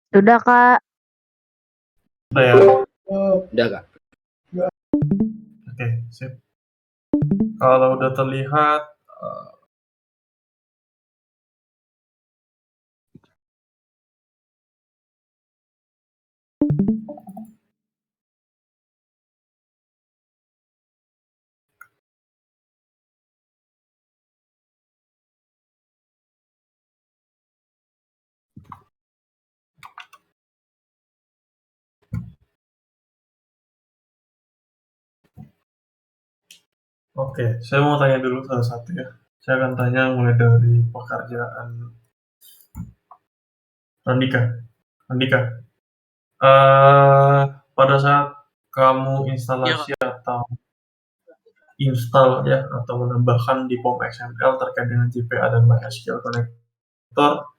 Sudah, Kak. Udah ya? Udah, Kak. Oke, sip. Kalau udah terlihat, oke, saya mau tanya dulu satu-satu ya. Saya akan tanya mulai dari pekerjaan Randika. Randika, pada saat kamu instalasi atau install ya, atau menambahkan di POM XML terkait dengan JPA dan MySQL Connector,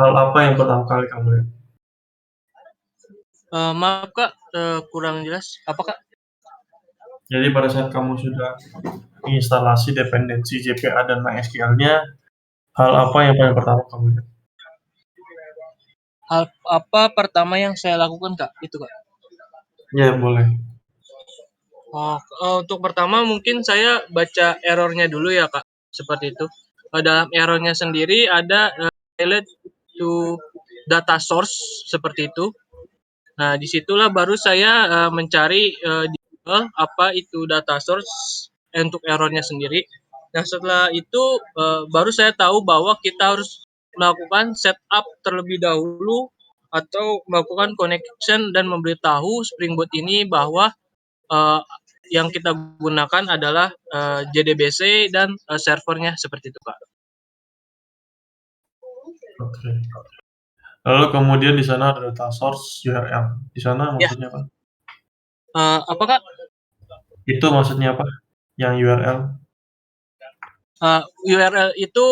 hal apa yang pertama kali kamu lihat? Maaf Kak, kurang jelas. Apa Kak? Jadi pada saat kamu sudah instalasi dependensi JPA dan MySQL-nya, hal apa yang paling pertama kamu lihat? Hal apa pertama yang saya lakukan Kak? Itu Kak. Ya, boleh. Untuk pertama mungkin saya baca errornya dulu ya Kak. Seperti itu. Dalam errornya sendiri ada relate to data source seperti itu. Nah, disitulah baru saya mencari di Google apa itu data source untuk errornya sendiri. Nah, setelah itu baru saya tahu bahwa kita harus melakukan setup terlebih dahulu atau melakukan connection dan memberitahu Spring Boot ini bahwa yang kita gunakan adalah JDBC dan servernya seperti itu, Pak. Oke. Lalu kemudian di sana ada data source URL. Di sana Ya. maksudnya apa? Apa Kak? Itu maksudnya apa? Yang URL? URL itu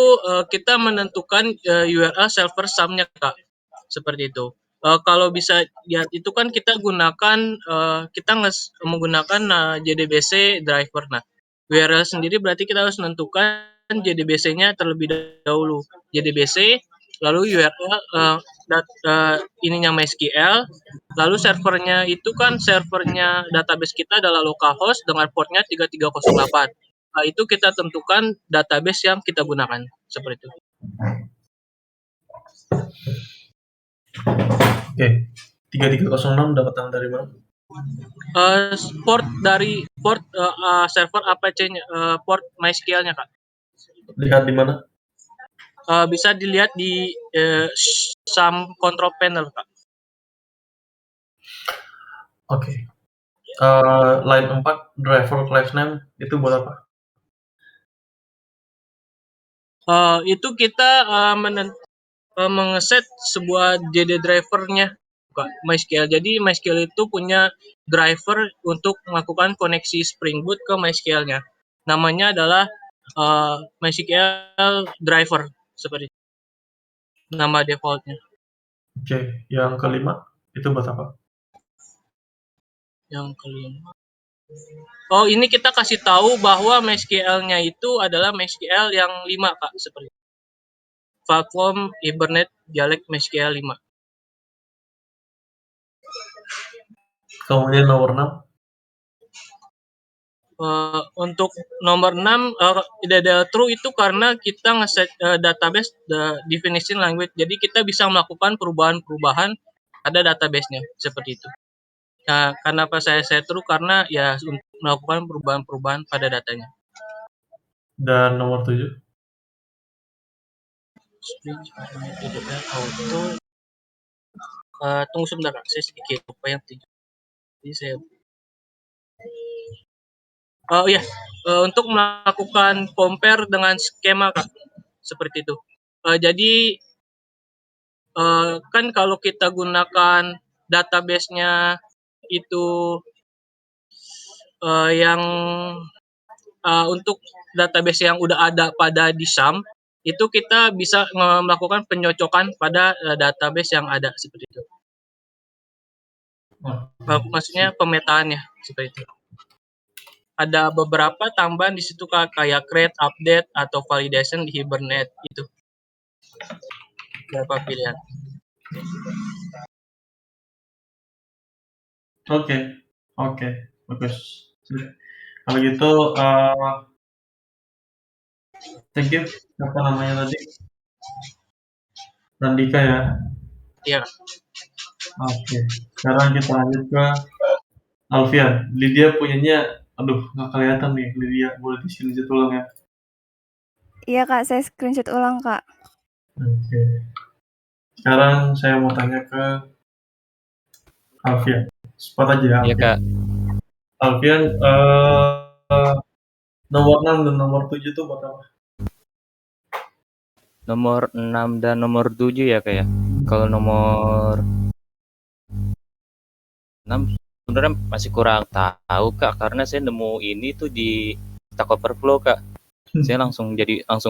kita menentukan URL server sumnya Kak, seperti itu. Kalau bisa lihat itu kan kita gunakan kita menggunakan JDBC driver. Nah, URL sendiri berarti kita harus menentukan JDBC-nya terlebih dahulu. JDBC, lalu URL ininya MySQL, lalu servernya itu kan servernya database kita adalah localhost dengan portnya 3308. Nah, itu kita tentukan database yang kita gunakan seperti itu. Oke. 3306 datang dari mana? Port dari server APC-nya, port MySQL-nya Kak. Lihat di mana? Bisa dilihat di SAM control panel Kak. Oke. Line 4 driver class name itu buat apa? Itu kita mengeset sebuah JD driver-nya Kak, MySQL. Jadi MySQL itu punya driver untuk melakukan koneksi Spring Boot ke MySQL-nya. Namanya adalah MySQL driver seperti itu. Nama defaultnya. Oke. Yang kelima itu buat apa? Yang kelima. Oh, ini kita kasih tahu bahwa MySQL-nya itu adalah MySQL yang 5 Kak, seperti itu. Platform Hibernate Dialect MySQL 5. Kemudian nomor 6. Untuk nomor 6 tidak ada true itu karena kita ngeset database definition language. Jadi kita bisa melakukan perubahan-perubahan pada database-nya seperti itu. Nah, kenapa saya set true karena ya untuk melakukan perubahan-perubahan pada datanya. Dan nomor 7. Auto. Tunggu sebentar Kak, saya sedikit lupa yang 7. Jadi saya untuk melakukan compare dengan skema Kak, seperti itu. Jadi kan kalau kita gunakan database-nya itu yang untuk database yang udah ada pada di SAM, itu kita bisa melakukan penyocokan pada database yang ada seperti itu. Maksudnya pemetaannya seperti itu. Ada beberapa tambahan di situ kayak create, update, atau validation di Hibernate itu. Beberapa pilihan. Oke, oke, bagus. Kalau gitu, thank you, apa namanya tadi, Randika ya. Iya. Oke, sekarang kita lanjut ke Alfian. Lydia punyanya, aduh nggak kelihatan nih Lydia, boleh di-screenshot ulang ya. Iya Kak, saya screenshot ulang Kak. Oke. Sekarang saya mau tanya ke Alfian. Cepat aja ya, Iya Alfian. Kak, Alfian, nomor 6 dan nomor 7 itu buat apa? nomor 6 dan nomor 7 ya Kak ya. Kalau nomor 6 sebenarnya masih kurang tahu Kak, karena saya nemu ini tuh di Stack Overflow Kak. Saya langsung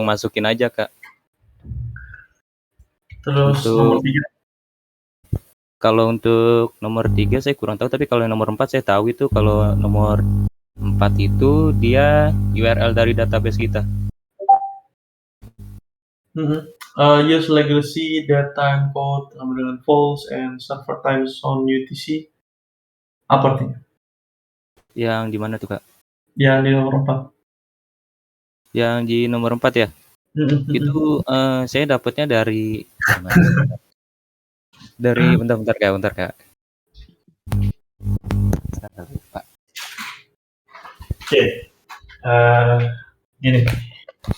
masukin aja Kak. Terus nomor 3? Kalau untuk nomor 3 saya kurang tahu, tapi kalau nomor 4 saya tahu itu. Kalau nomor 4 itu dia URL dari database kita. Use legacy data encode sama dengan false and server time zone UTC. Apa artinya? Yang di mana tuh Kak? Yang di nomor 4. Yang di nomor 4 ya? Itu saya dapatnya dari bentar Kak. Oke. Gini.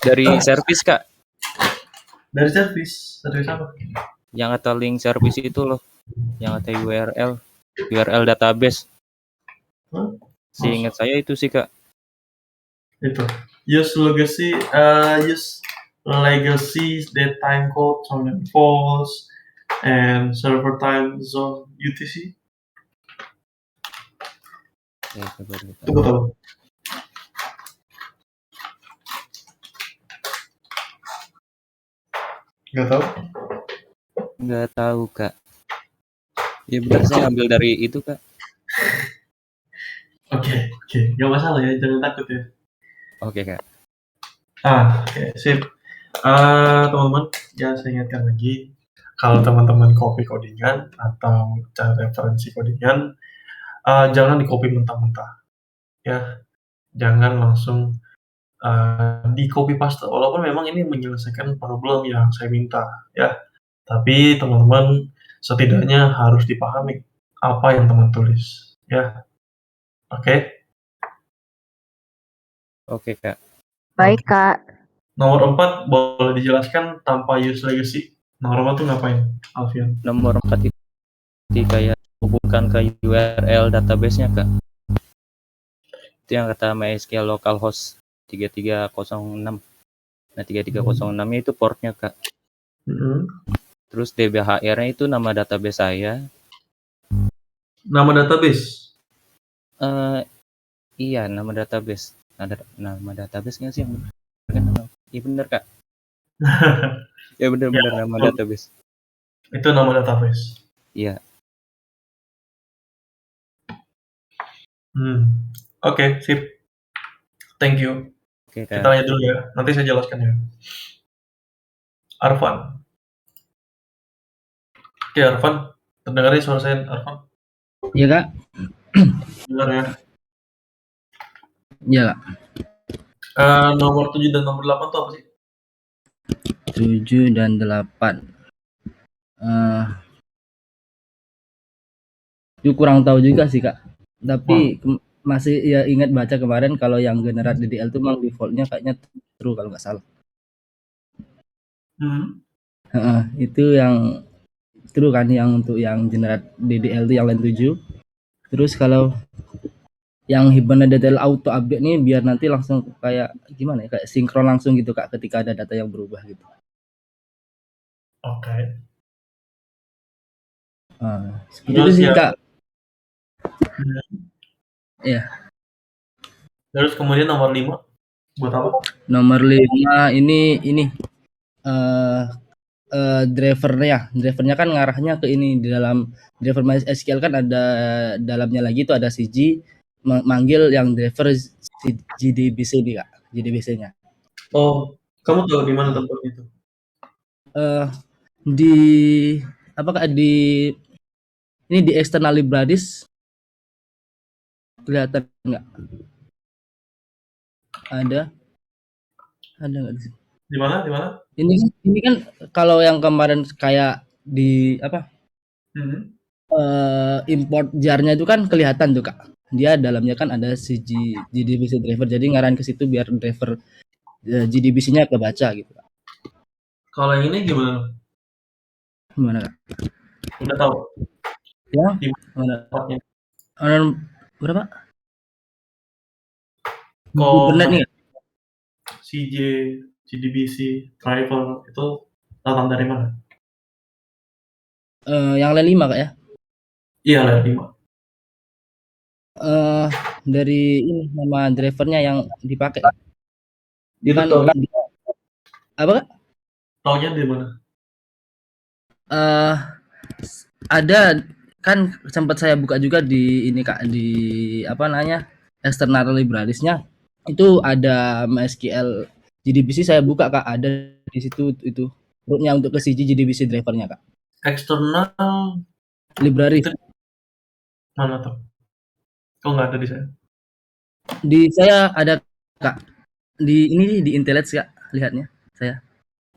Dari service Kak. Dari service apa? Yang kata link service itu loh. Yang kata URL database. Seingat saya itu sih Kak. Itu. Use legacy data encode sama dengan false and server time zone UTC. Tunggu tahu. Nggak tahu Kak. Ya benar, saya ambil dari itu Kak. Oke, nggak masalah ya, jangan takut ya. Oke Kak. Oke, sip. Teman-teman, ya saya ingatkan lagi, kalau teman-teman copy codingan atau cari referensi codingan, jangan di copy mentah-mentah, ya. Jangan langsung di copy paste, walaupun memang ini menyelesaikan problem yang saya minta, ya. Tapi teman-teman setidaknya harus dipahami apa yang teman tulis, ya. Oke? Oke Kak. Baik Kak. Nomor 4 boleh dijelaskan tanpa use legacy. Nomor 4 tuh ngapain, Alfian? Nomor 4 itu kayak hubungkan ke URL database-nya Kak. Itu yang kata MySQL localhost 3306. Nah 3306-nya itu portnya Kak. Terus DBHR-nya itu nama database saya. Nama database? Iya, nama database. Ada nama database nggak sih yang benar? Iya benar Kak. Ya benar nama database. Itu nama database. Iya. Oke, sip. Thank you. Oke, Kak. Kita lihat dulu ya. Nanti saya jelaskan ya. Arfan. Oke, Arfan. Terdengar ya suara saya, Arfan? Iya Kak. Dengar ya. Iya Kak. Nomor 7 dan nomor 8 itu apa sih? 7 dan 8. Itu kurang tahu juga sih Kak. Tapi masih ya ingat baca kemarin kalau yang generate DDL itu memang defaultnya kayaknya true kalau nggak salah. Itu yang true kan, yang untuk yang generate DDL itu yang line 7. Terus kalau yang Hibernate DDL auto update nih biar nanti langsung kayak gimana ya, kayak sinkron langsung gitu Kak ketika ada data yang berubah gitu. Oke. Seperti itu sih Kak. Iya. Terus kemudian nomor 5 buat apa? Nomor 5 ini drivernya kan ngarahnya ke ini. Di dalam driver MySQL kan ada dalamnya lagi itu ada CG manggil yang driver JDBC nih Kak, JDBC-nya. Oh, kamu tahu di mana tempat itu? Di apa Kak, di external libraries kelihatan nggak? Ada nggak di sini? Di mana? Di mana? Ini kan kalau yang kemarin kayak di apa? Hmm. Import jar-nya itu kan kelihatan tuh Kak. Dia dalamnya kan ada si GDBC driver. Jadi ngarahin ke situ biar driver GDBC-nya kebaca gitu Kak. Kalau yang ini gimana? Gimana Kak? Udah tahu Ya, di mana? tempatnya. Berapa? Kalau Kubernetes nih. CJ, GDBC, driver itu datang dari mana? Yang lain 5 Kak ya. Iya, lah 5. Dari ini nama drivernya yang dipakai. Itu Kan taunya, apa Kak? taunya di mana? Ada kan sempat saya buka juga di ini Kak, di apa namanya, external libraries-nya itu ada MySQL GDBC. Saya buka Kak, ada di situ itu root-nya untuk ke CG GDBC driver-nya Kak. Eksternal Library itu mana tuh? Kok nggak ada di saya? di saya ada Kak. Di ini di Intelets Kak, lihatnya saya.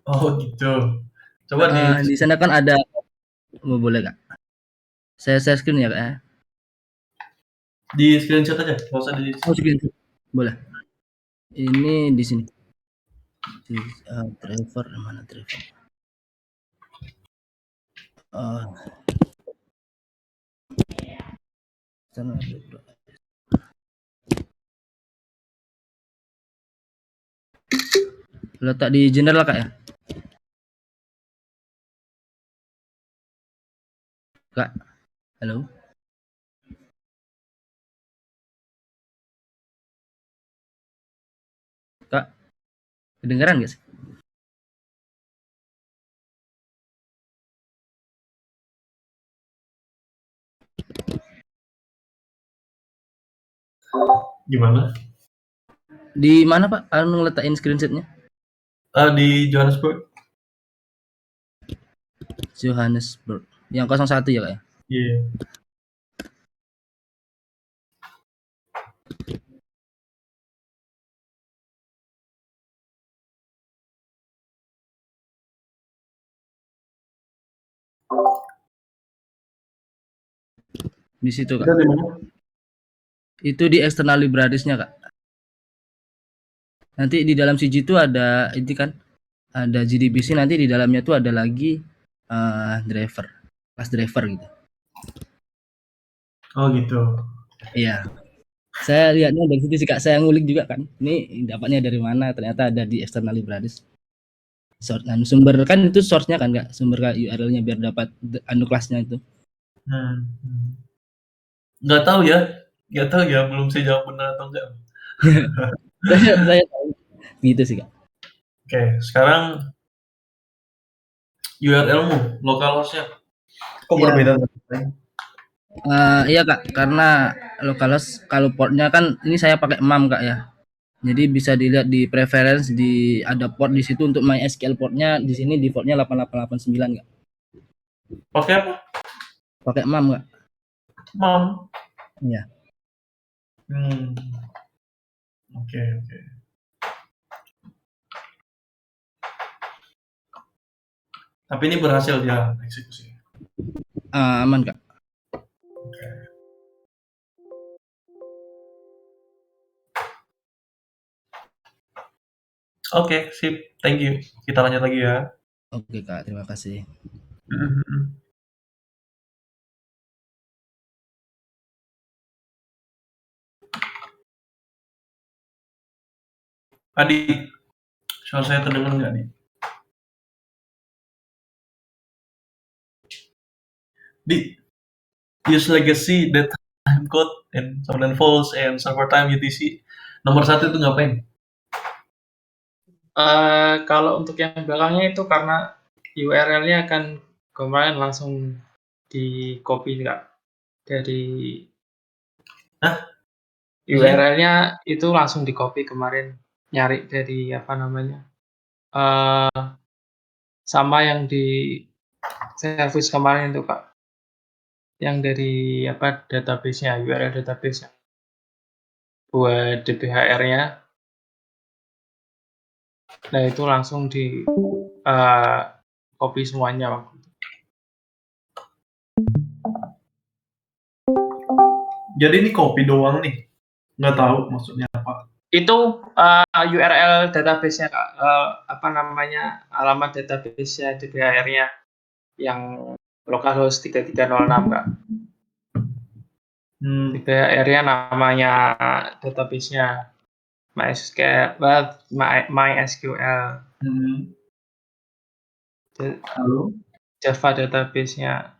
Oh gitu. Coba Di sana kan ada, boleh Kak. Saya screen ya Kak ya. di screenshot aja, nggak usah di. Oh, screen. Boleh. Ini di sini. Di driver mana driver? Sana letak di general Kak ya. Kak, halo. Kak, kedengeran gak sih? Gimana? Di mana Pak? Anu ngeletakin screenshotnya? Di Johannesburg. Johannesburg. Yang 01 ya Kak ya? Iya. Di situ Itu Kak. di mana? Itu di external libraries-nya Kak. Nanti di dalam CG itu ada ini kan, ada GDBC, nanti di dalamnya tuh ada lagi driver, kelas driver gitu. Oh gitu. Iya. Saya lihatnya dari situ sih Kak. Saya ngulik juga kan. Ini dapatnya dari mana? Ternyata ada di external libraries. Sumber kan itu source-nya kan Kak, sumber URL-nya biar dapat anu kelasnya itu. Nggak tahu ya, belum saya jawab benar atau enggak. saya tahu gitu sih Kak. Oke, sekarang URL-mu, localhost-nya, kok Iya. berbeda? Iya Kak, karena localhost kalau portnya kan ini saya pakai MAM Kak ya. Jadi bisa dilihat di preference, di ada port di situ untuk MySQL portnya di sini defaultnya 8889 Kak. Pakai apa? Pakai MAM Kak. MAM. Iya. Oke. Tapi ini berhasil ya eksekusi. Aman Kak. Oke, sip. Thank you. Kita lanjut lagi ya. Oke Kak, terima kasih. Adi, suara saya terdengar nggak nih? Di use legacy, data time code, and something false, and server time UTC. Nomor 1 itu ngapain? Kalau untuk yang belakangnya itu karena URL-nya akan kemarin langsung di copy Kak dari URL-nya itu langsung di copy kemarin, nyari dari apa namanya, sama yang di service kemarin itu Kak, yang dari apa database-nya, URL database-nya. buat DPHR-nya. Nah, itu langsung di copy semuanya waktu itu. Jadi ini copy doang nih, nggak tahu maksudnya apa. Itu URL database-nya, Kak. Apa namanya, alamat database-nya DPHR-nya yang localhost 3306, Kak. DPHR-nya namanya database-nya MySQL. Halo? Java database-nya.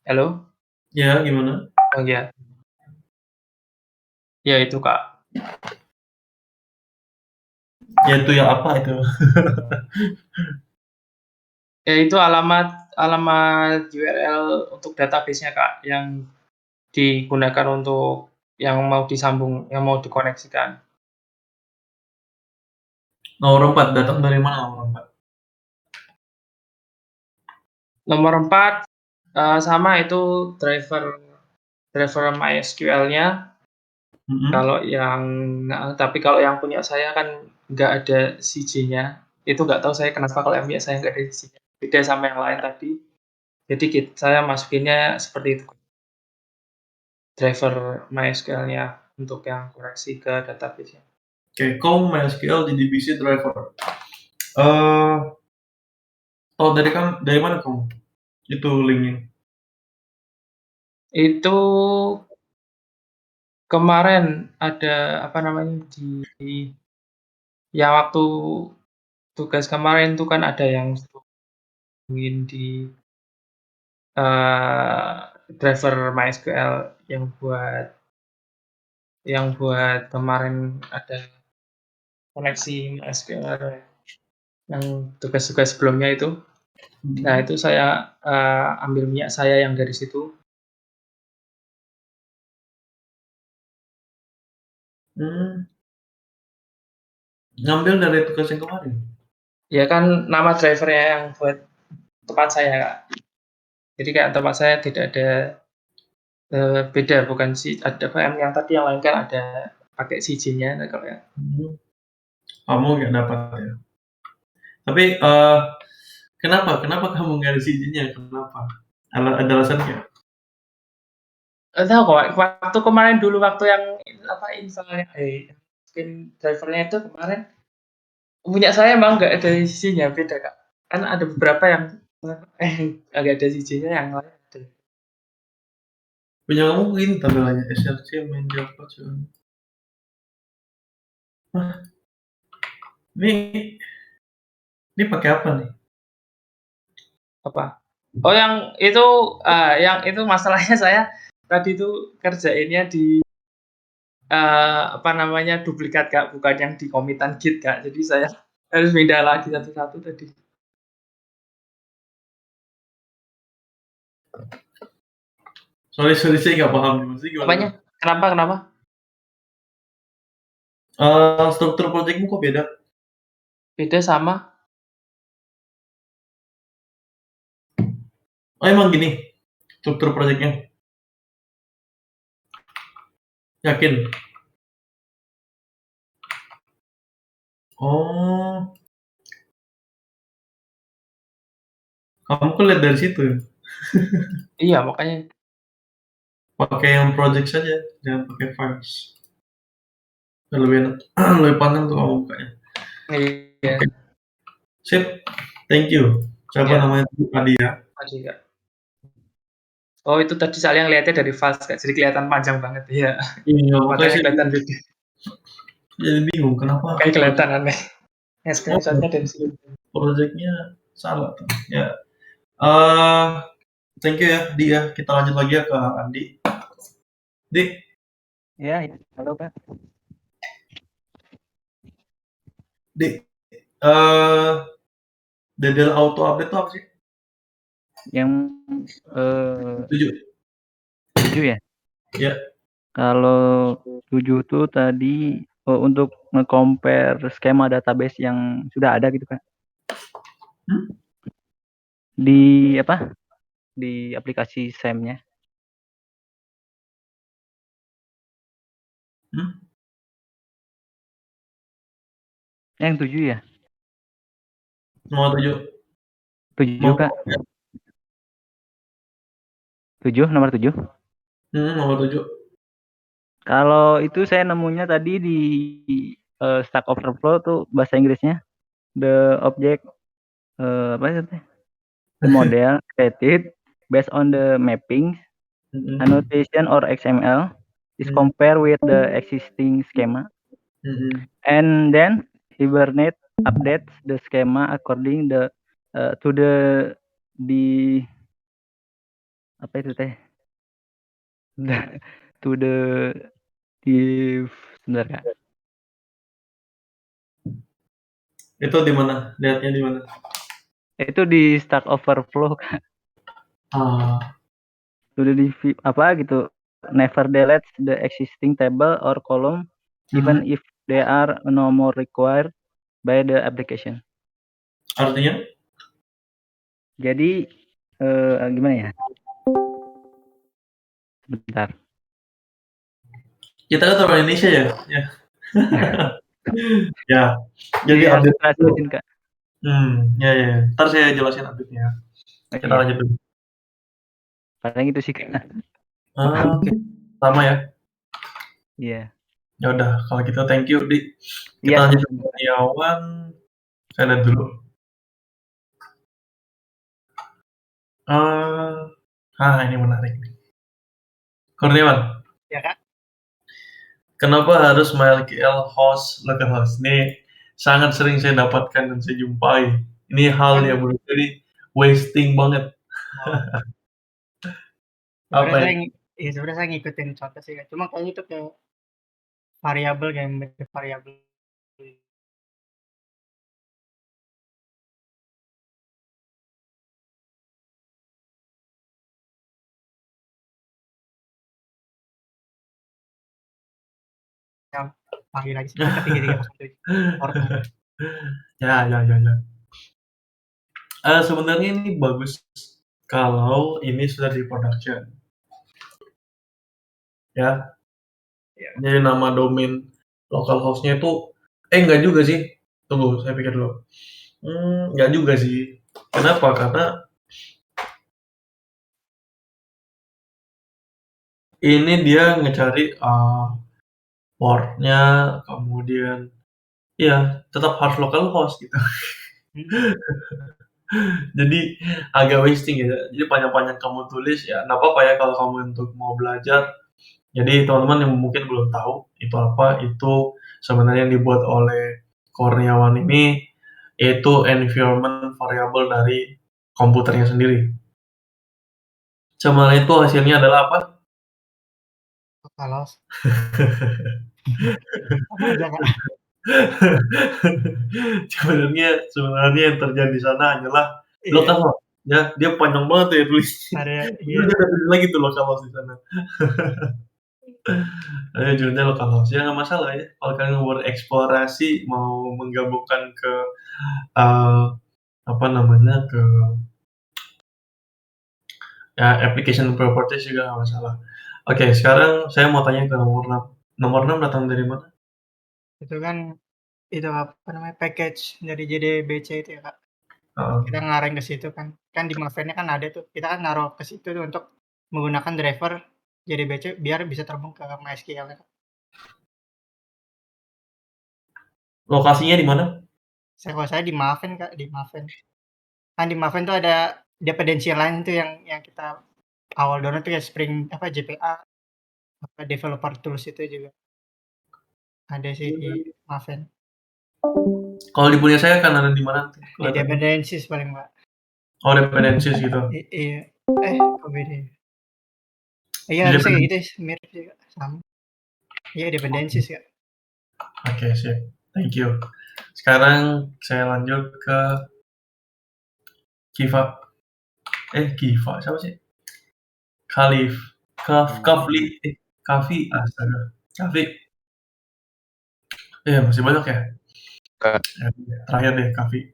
Halo? Ya, gimana? Oh iya. Ya itu, Kak. Ya itu ya apa itu? Ya itu alamat URL untuk database-nya, Kak, yang digunakan untuk yang mau disambung, yang mau dikoneksikan. Nomor 4 datang dari mana nomor 4? Nomor 4 sama itu driver MySQL-nya. Kalau tapi kalau yang punya saya kan nggak ada CJ-nya. Itu nggak tahu saya kenapa kalau yang punya saya nggak ada CJ-nya. Beda sama yang lain tadi. Jadi saya masukinnya seperti itu. Driver MySQL-nya untuk yang koneksi ke database-nya. Oke, MySQL di divisi driver. Oh, dari mana kamu? Itu linknya? Itu kemarin ada apa namanya ya waktu tugas kemarin itu kan ada yang ingin di driver MySQL yang buat kemarin ada koneksi MySQL yang tugas-tugas sebelumnya itu. Nah, itu saya ambil minyak saya yang dari situ. Ngambil dari tugas yang kemarin? Ya kan nama drivernya yang buat tempat saya, Kak. Jadi kayak tempat saya tidak ada beda, bukan ada yang tadi yang lain kan ada pakai CJ-nya. Nah, kalau ya. Kamu nggak dapat ya? Tapi kenapa kamu nggak ada CJ-nya? Kenapa? Ada alasannya? Tahu kok, waktu kemarin dulu waktu yang installnya skin drivernya itu kemarin punya saya emang nggak ada CJ-nya, beda, Kak. Kan ada beberapa yang agak ada CJ-nya, yang lain ada. Punya kamu begini tampilannya SRC main Java cuman. Ini pakai apa nih? Apa? Oh, yang itu masalahnya saya tadi itu kerjainnya di apa namanya duplikat, Kak, bukan yang di komitan Git, Kak. Jadi saya harus pindah lagi satu-satu tadi. Sorry saya nggak paham nih maksudnya gimana? Apanya? Kenapa? Struktur projectmu kok beda? Beda sama? Oh emang gini struktur projectnya? Yakin? Oh, kamu kan lihat dari situ ya? Iya, makanya. Pakai yang project saja, jangan pakai files. Lebih enak, lebih pandang tuh kamu bukanya. Iya. Okay. Sip, thank you. Siapa namanya? Adi ya? Adi, Kak. Oh, itu tadi saya lihatnya dari files, Kak. Jadi kelihatan panjang banget. Iya. Iya, Makanya kelihatan beda. Jadi bingung kenapa? Kayak kelihatan aneh. Screenshot-nya dari sini. Projectnya salah tuh. Ya. Thank you ya, Di ya. Kita lanjut lagi ya ke Andi. Di. Ya, halo Pak. Di. Dedel auto update itu apa sih? Yang 7 ya? Ya. Kalau 7 tuh tadi untuk nge-compare skema database yang sudah ada gitu Kak. Di apa? Di aplikasi SAM-nya. Hmm? Yang 7 ya? Nomor 7. 7 Mau Kak. 7, nomor 7. nomor 7. Kalau itu saya nemunya tadi di Stack Overflow tuh bahasa Inggrisnya the object apa itu teh? The model created based on the mappings, Mm-mm. annotation or XML is Mm-mm. compared with the existing schema, Mm-mm. and then Hibernate updates the schema according to the apa itu teh? To the div sebentar Kak. Itu di mana? Lihatnya di mana? Itu di Stack Overflow Kak. Sudah di apa gitu, never delete the existing table or column even if they are no more required by the application. Artinya? Jadi gimana ya? Bentar. Kita kan orang Indonesia ya? Ya. Ya. Jadi Harus update dulu. translatein Kak. Ya. Ntar saya jelasin update-nya. Kita lanjut dulu. Paling itu sih Kak. Oke. Sama ya. Iya. Ya udah, kalau gitu thank you, Di. Kita Iya, lanjut sama-sama. ke Kurniawan. Saya lihat dulu. Ini menarik nih. Kurniawan, Ya Kak. kenapa harus MySQL host localhost? Ini sangat sering saya dapatkan dan saya jumpai. Ini hal yang menurut saya ini wasting banget. Apa ya? Sebenarnya saya ngikutin contoh sih, Kak. Cuma kayaknya itu kayak variabel variabel. Yang panggil lagi sih ke 3307. Ya. Sebenarnya ini bagus kalau ini sudah di production. Ya. Jadi nama domain localhost-nya itu enggak juga sih. Tunggu, saya pikir dulu. Enggak juga sih. Kenapa? Karena ini dia ngecari port-nya, kemudian iya, tetap harus localhost gitu. Jadi agak wasting ya. Jadi panjang-panjang kamu tulis ya, nggak apa-apa ya kalau kamu untuk mau belajar. Jadi teman-teman yang mungkin belum tahu itu apa, itu sebenarnya yang dibuat oleh Kurniawan ini yaitu environment variable dari komputernya sendiri. Sebenarnya itu hasilnya adalah apa? Localhost. Apa aja, Kak? sebenarnya yang terjadi di sana hanyalah localhost. Ya, dia panjang banget ya tulisnya. Dia ada lagi tuh localhost di sana. Judulnya localhost. Ya nggak masalah ya. Kalau kalian mau bereksplorasi, mau menggabungkan ke ke ya application properties juga nggak masalah. Oke, sekarang saya mau tanya ke nomor 6. Nomor 6 datang dari mana? Itu kan itu apa namanya, package dari JDBC itu ya, Kak. Heeh. Kita ngarahin ke situ kan. Kan di Maven-nya kan ada tuh. Kita kan naruh ke situ tuh untuk menggunakan driver JDBC biar bisa terhubung ke MySQL-nya, Kak. Lokasinya di mana? Kalau saya di Maven, Kak, di Maven. Kan di Maven tuh ada dependensi lain tuh yang kita awal download tuh ya Spring JPA, developer tools itu juga ada sih di Maven. Kalau di punya saya kan ada di mana? Di dependencies paling, Pak. Oh, dependencies gitu. Iya. Kok beda ya? Iya harusnya kayak gitu mirip sih, Kak, sama. Iya dependencies, Kak. Oke, sip. Thank you. Sekarang saya lanjut ke Kiva. Kiva siapa sih? Kavi, astaga. Kavi. Masih banyak ya? Terakhir deh, Kavi.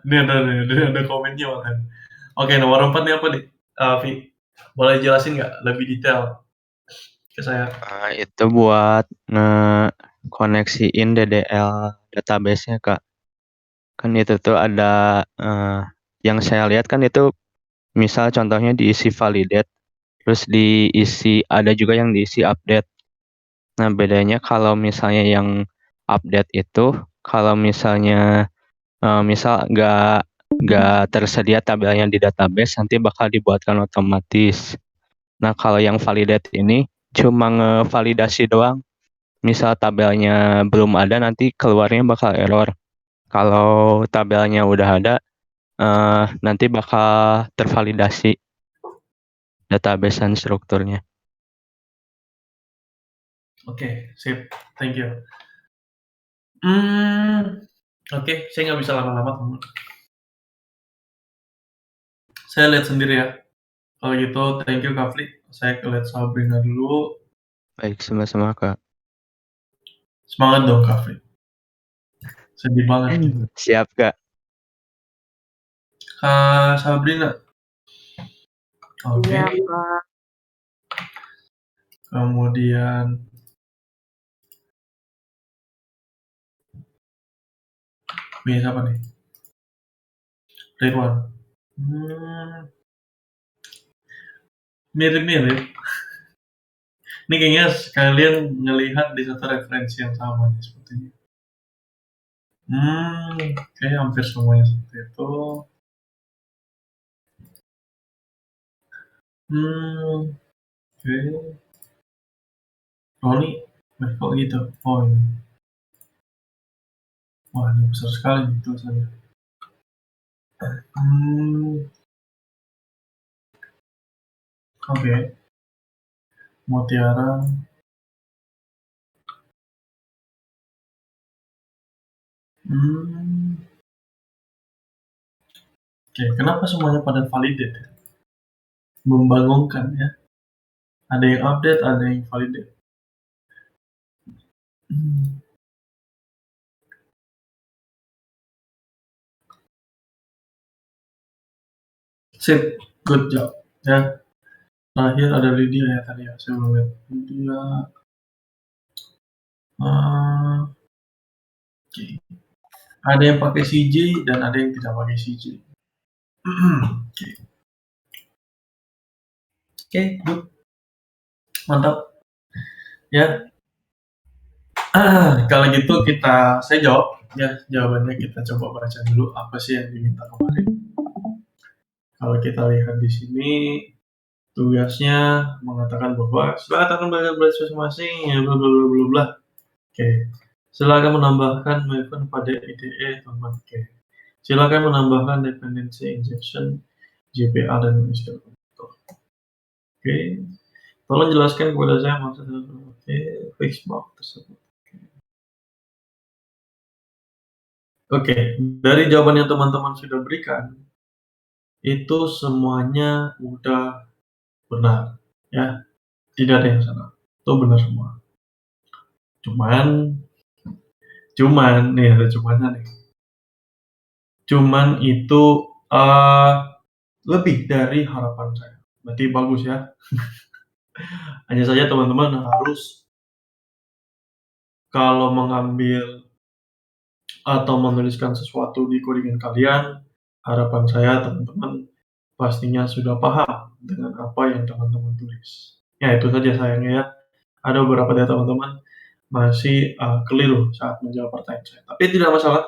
Ini ada komennya bahkan. Oke, nomor 4 nih apa nih? Vi, boleh jelasin nggak lebih detail ke saya? Itu buat ngekoneksiin DDL database-nya, Kak. Kan itu tuh ada yang saya lihat kan itu misal contohnya diisi validate, terus ada juga yang diisi update. Nah, bedanya kalau misalnya yang update itu kalau misalnya misal nggak tersedia tabelnya di database, nanti bakal dibuatkan otomatis. Nah, kalau yang validate ini cuma ngevalidasi doang. Misal tabelnya belum ada, nanti keluarnya bakal error. Kalau tabelnya udah ada, nanti bakal tervalidasi database dan strukturnya. Oke, sip. Thank you. Oke, saya nggak bisa lama-lama, teman. Saya lihat sendiri ya. Kalau gitu, thank you, Kak Fli. Saya lihat Sabrina dulu. Baik, sama-sama, Kak. Semangat dong, Kak Fli. Sedih banget gitu. Siap, Kak. Kak Sabrina. Oke. Iya, Kak. Kemudian ini siapa nih? Ridwan. Mirip-mirip. Ini kayaknya kalian ngelihat di satu referensi yang sama nih sepertinya. Kayaknya hampir semuanya seperti itu. Oke. Roni, kok gitu? Oh ini. Wah, ini besar sekali nih tulisannya. Oke. Mutiara. Oke, kenapa semuanya pada validate ya? Membangunkan ya. Ada yang update, ada yang validate. Sip, good job ya. Terakhir ada Lydia ya tadi ya, saya belum lihat Lydia. Oke. Ada yang pakai CJ dan ada yang tidak pakai CJ. Oke, good. Mantap. Ya. Kalau gitu saya jawab ya, jawabannya kita coba baca dulu apa sih yang diminta kemarin. Kalau kita lihat di sini tugasnya mengatakan bahwa silakan belajar masing-masing ya bla bla bla bla bla. Oke. Silakan menambahkan Maven pada IDE teman. Oke. Silakan menambahkan dependency injection JPA dan MySQL connector. Oke. Tolong jelaskan kepada saya maksudnya. Oke, fix bug tersebut. Oke, dari jawaban yang teman-teman sudah berikan, itu semuanya udah benar, ya. Tidak ada yang salah. Itu benar semua. Cuman nih ada cumannya nih. Cuman itu lebih dari harapan saya. Berarti bagus ya. Hanya saja teman-teman harus kalau mengambil atau menuliskan sesuatu di codingan kalian, harapan saya teman-teman pastinya sudah paham dengan apa yang teman-teman tulis. Ya itu saja sayangnya ya. Ada beberapa dari teman-teman masih keliru saat menjawab pertanyaan saya. Tapi tidak masalah.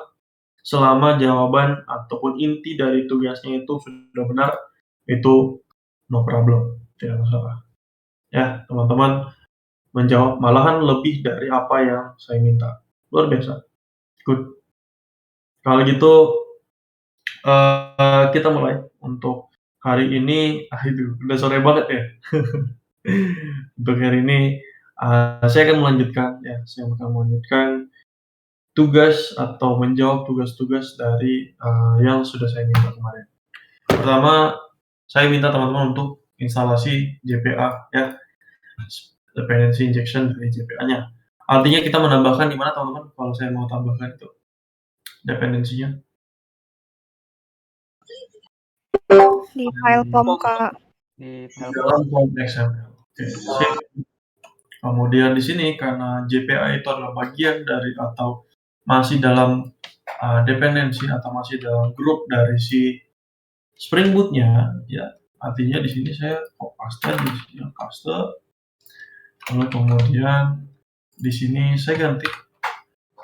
Selama jawaban ataupun inti dari tugasnya itu sudah benar, itu no problem. Tidak masalah. Ya, teman-teman menjawab malahan lebih dari apa yang saya minta. Luar biasa. Good. Kalau gitu kita mulai untuk hari ini. Udah sore banget ya. Untuk hari ini saya akan melanjutkan ya. Saya akan melanjutkan tugas atau menjawab tugas-tugas dari yang sudah saya minta kemarin. Pertama, saya minta teman-teman untuk instalasi JPA ya. Dependency injection dari JPA-nya. Artinya kita menambahkan di mana teman-teman kalau saya mau tambahkan itu dependensinya? Di file POM, Kak. Di Di file dalam POM XML. Oke, sip. Kemudian di sini karena JPA itu adalah bagian dari atau masih dalam dependensi atau masih dalam grup dari si Spring Boot-nya, ya artinya di sini saya paste di sini paste, lalu kemudian di sini saya ganti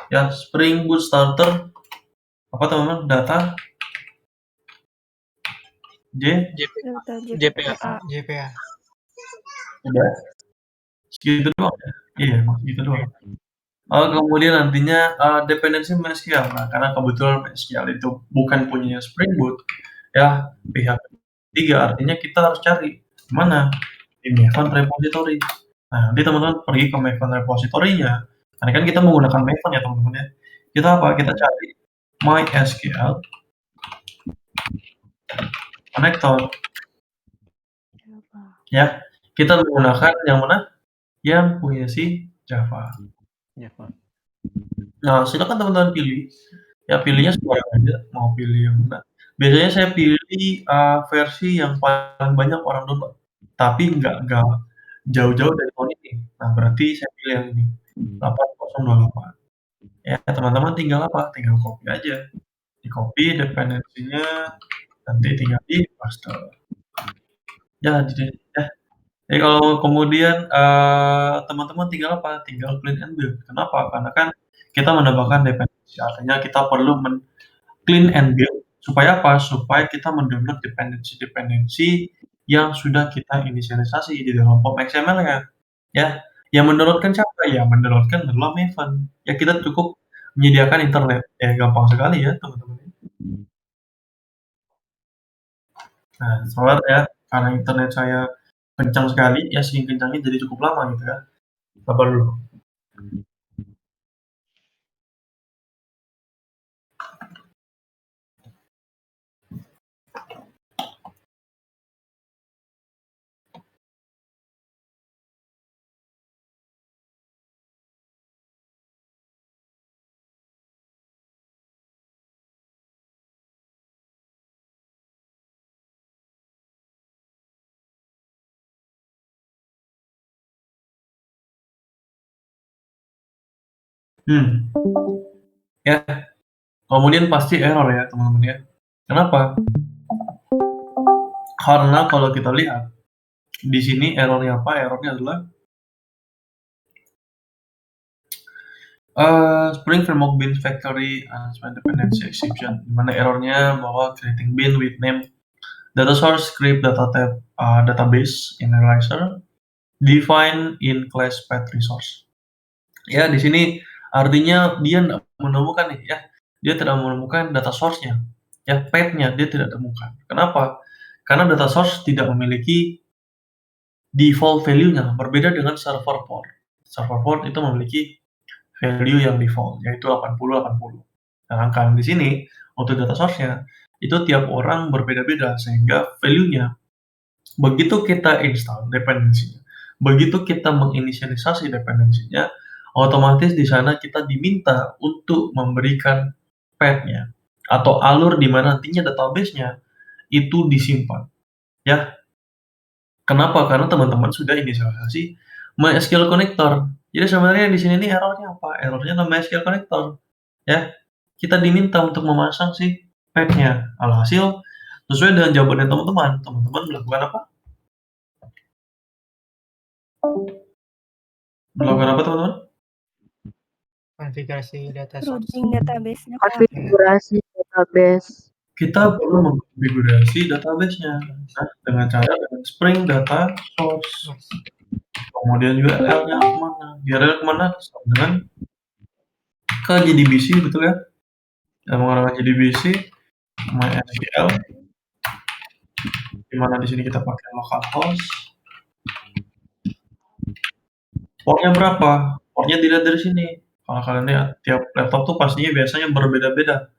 ya Spring Boot Starter apa teman-teman data Data JPA. JPA. udah segitu doang ya, iya segitu doang. Kemudian nantinya dependensi MySQL. Nah, karena kebetulan MySQL itu bukan punya Spring Boot, ya pihak ketiga, artinya kita harus cari mana di Maven repository. Nah, nanti teman-teman pergi ke Maven repository-nya. Karena kan kita menggunakan Maven ya teman-teman ya. Kita apa? Kita cari MySQL connector. Ya, kita menggunakan yang mana? Yang punya si Java. Java. Nah, silakan teman-teman pilih. Ya pilihnya sembarang aja, mau pilih yang mana. Biasanya saya pilih versi yang paling banyak orang download, tapi nggak jauh-jauh dari tahun ini. Nah, berarti saya pilih yang ini, 8028. Ya, teman-teman tinggal apa? Tinggal copy aja. Di-copy dependensinya, nanti tinggal di-paste. Ya, jadi ya. Jadi kalau kemudian teman-teman tinggal apa? Tinggal clean and build. Kenapa? Karena kan kita menambahkan dependensi, artinya kita perlu clean and build supaya apa? Supaya kita mendownload dependensi-dependensi yang sudah kita inisialisasi di dalam POM XML-nya. Ya, yang mendownloadkan siapa? Ya, mendownloadkan adalah Maven. Ya, kita cukup menyediakan internet. Ya, gampang sekali ya, teman-teman. Nah, soalnya ya, karena internet saya kencang sekali, ya saking kencangnya jadi cukup lama gitu ya. Sabar dulu. Ya, kemudian pasti error ya teman-teman ya. Kenapa? Karena kalau kita lihat di sini errornya apa? Errornya adalah Spring Framework Bin Factory Dependency Exception, di mana errornya bahwa creating bin with name data source script data type database initializer defined in class path resource. Ya, di sini artinya dia tidak menemukan nih ya, dia tidak menemukan data source-nya, ya path-nya dia tidak temukan. Kenapa? Karena data source tidak memiliki default value-nya, berbeda dengan server port. Server port itu memiliki value yang default, yaitu 80-80. Sedangkan di sini, untuk data source-nya, itu tiap orang berbeda-beda, sehingga value-nya, begitu kita install dependensinya, begitu kita menginisialisasi dependensinya, otomatis di sana kita diminta untuk memberikan path-nya, atau alur di mana nantinya database-nya itu disimpan. Ya, kenapa? Karena teman-teman sudah inisialisasi MySQL connector. Jadi sebenarnya di sini nih errornya apa? Errornya MySQL connector. Ya, kita diminta untuk memasang si path-nya. Alhasil, sesuai dengan jawabannya teman-teman, teman-teman melakukan apa? Melakukan apa teman-teman? Konfigurasi data source. routing database-nya, Kak. Konfigurasi database. Kita perlu mengkonfigurasi database-nya. Nah, dengan cara dengan Spring Data Source. Kemudian URL-nya kemana? URL kemana? Dengan ke JDBC, betul ya? Yang menggunakan JDBC, MySQL, di mana di sini kita pakai localhost. Portnya berapa? Portnya dilihat dari sini. Kalau kalian lihat, tiap laptop tuh pastinya biasanya berbeda-beda.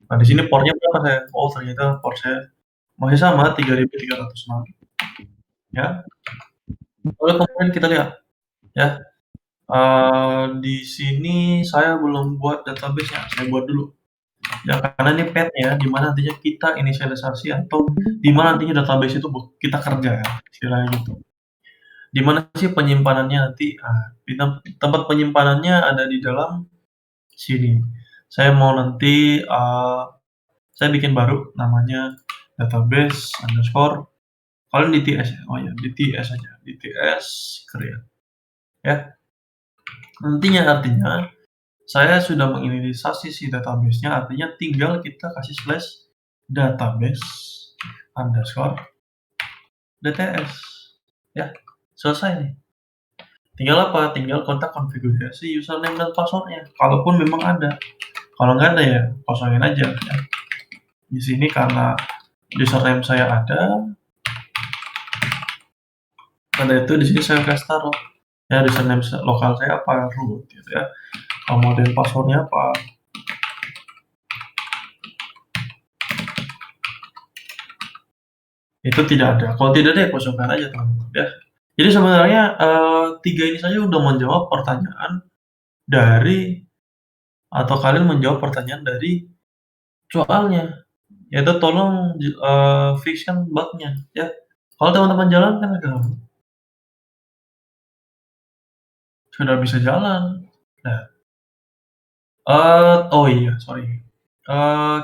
Nah, di sini portnya berapa saya? Oh, ternyata port saya masih sama, 3306. Ya. Lalu kemudian kita lihat, ya. Di sini saya belum buat database-nya, saya buat dulu. Ya karena ini path-nya di mana nantinya kita inisialisasi atau di mana nantinya database itu kita kerja ya, istilahnya gitu. Di mana sih penyimpanannya nanti? Tempat penyimpanannya ada di dalam sini. Saya mau nanti saya bikin baru namanya database underscore kalian DTS ya. Oh ya, DTS aja. DTS create. Ya. Artinya saya sudah menginisialisasi si database-nya, artinya tinggal kita kasih slash database underscore DTS. Ya, selesai nih. Tinggal apa? Tinggal kontak konfigurasi username dan passwordnya. Kalaupun memang ada. Kalau nggak ada ya kosongin aja. Ya. Di sini karena username saya ada itu di sini saya kasih taruh ya username lokal saya apa root gitu ya. Kemudian passwordnya apa? Itu tidak ada. Kalau tidak ada ya kosongkan aja teman-teman ya. Jadi sebenarnya 3 ini saja udah menjawab pertanyaan dari atau kalian menjawab pertanyaan dari soalnya. Yaitu tolong fixkan bugnya ya. Kalau teman-teman jalankan sudah bisa jalan. Nah, oh iya sorry.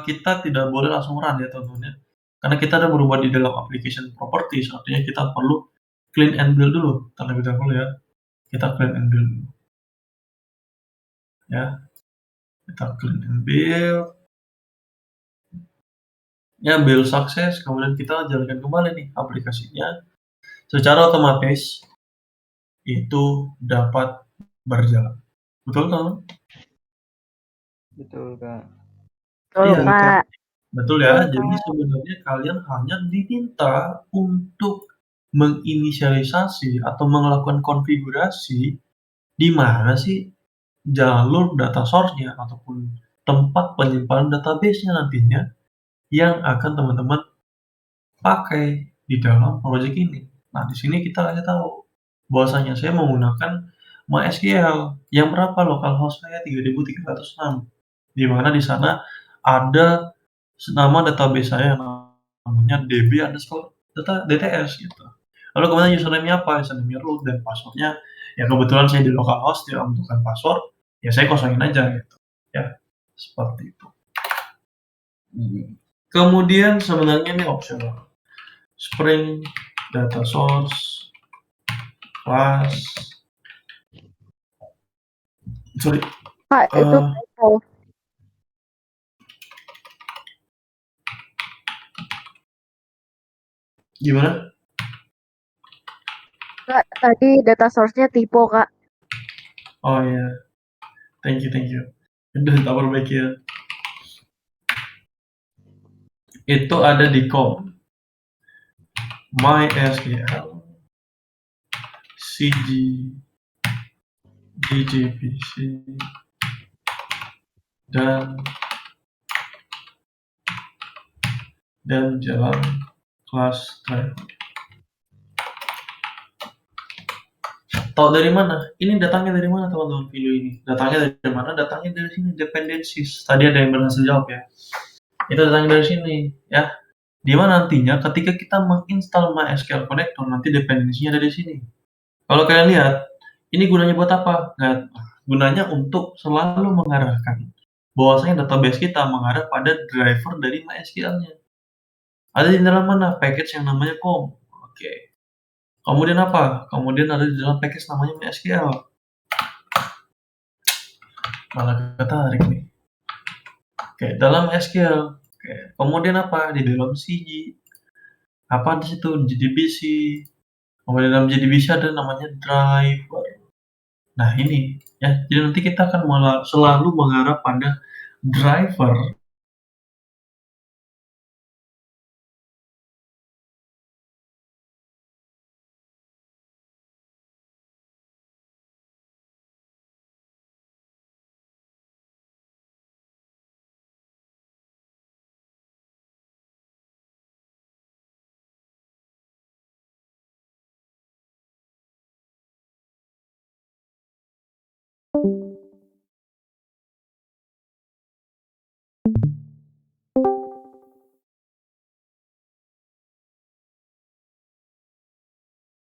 Kita tidak boleh langsung run ya teman-teman ya. Karena kita ada berubah di dalam application properties, artinya kita perlu clean and build dulu terlebih dahulu ya. Kita clean and build dulu. Ya. Kita clean and build. Ya, build sukses, kemudian kita jalankan kembali nih aplikasinya. Secara otomatis itu dapat berjalan. Betul kan? Betul, Kak. Betul, Iya, Kak. betul ya. Betul, Jadi sebenarnya kalian hanya diminta untuk menginisialisasi atau melakukan konfigurasi di mana sih jalur data source-nya ataupun tempat penyimpanan database-nya nantinya yang akan teman-teman pakai di dalam project ini. Nah, di sini kita kasih tahu bahwasanya saya menggunakan MySQL yang berapa localhost saya 3306 di mana di sana ada nama database saya yang namanya db_dts gitu. Lalu kemudian username-nya apa? Username-nya root dan password-nya ya kebetulan saya di localhost tidak membutuhkan password, ya saya kosongin aja gitu. Ya, seperti itu. Kemudian sebenarnya ini optional. Spring data source class sorry Kak, itu typo. gimana? Kak, tadi data source-nya typo, Kak. Oh ya, thank you. Udah tak perbaiki ya. Itu ada di com MySQL CG DJPC dan jalan class driver. Tahu dari mana? Ini datangnya dari mana teman-teman video ini? Datangnya dari mana? Datangnya dari sini dependencies. Tadi ada yang berhasil jawab ya. Itu datangnya dari sini ya. Di mana nantinya ketika kita menginstal MySQL Connector nanti dependensinya ada di sini. Kalau kalian lihat, ini gunanya buat apa? Nah, gunanya untuk selalu mengarahkan bahwasanya database kita mengarah pada driver dari MySQL-nya. Ada di dalam mana? Package yang namanya com. Oke. Kemudian apa? Kemudian ada di dalam package namanya MySQL. Malah ketarik nih. Oke, dalam SQL. Oke. Kemudian apa? Di dalam CG. Apa di situ? JDBC. Kemudian dalam JDBC ada namanya driver. Nah, ini ya. Jadi nanti kita akan selalu mengarah pada driver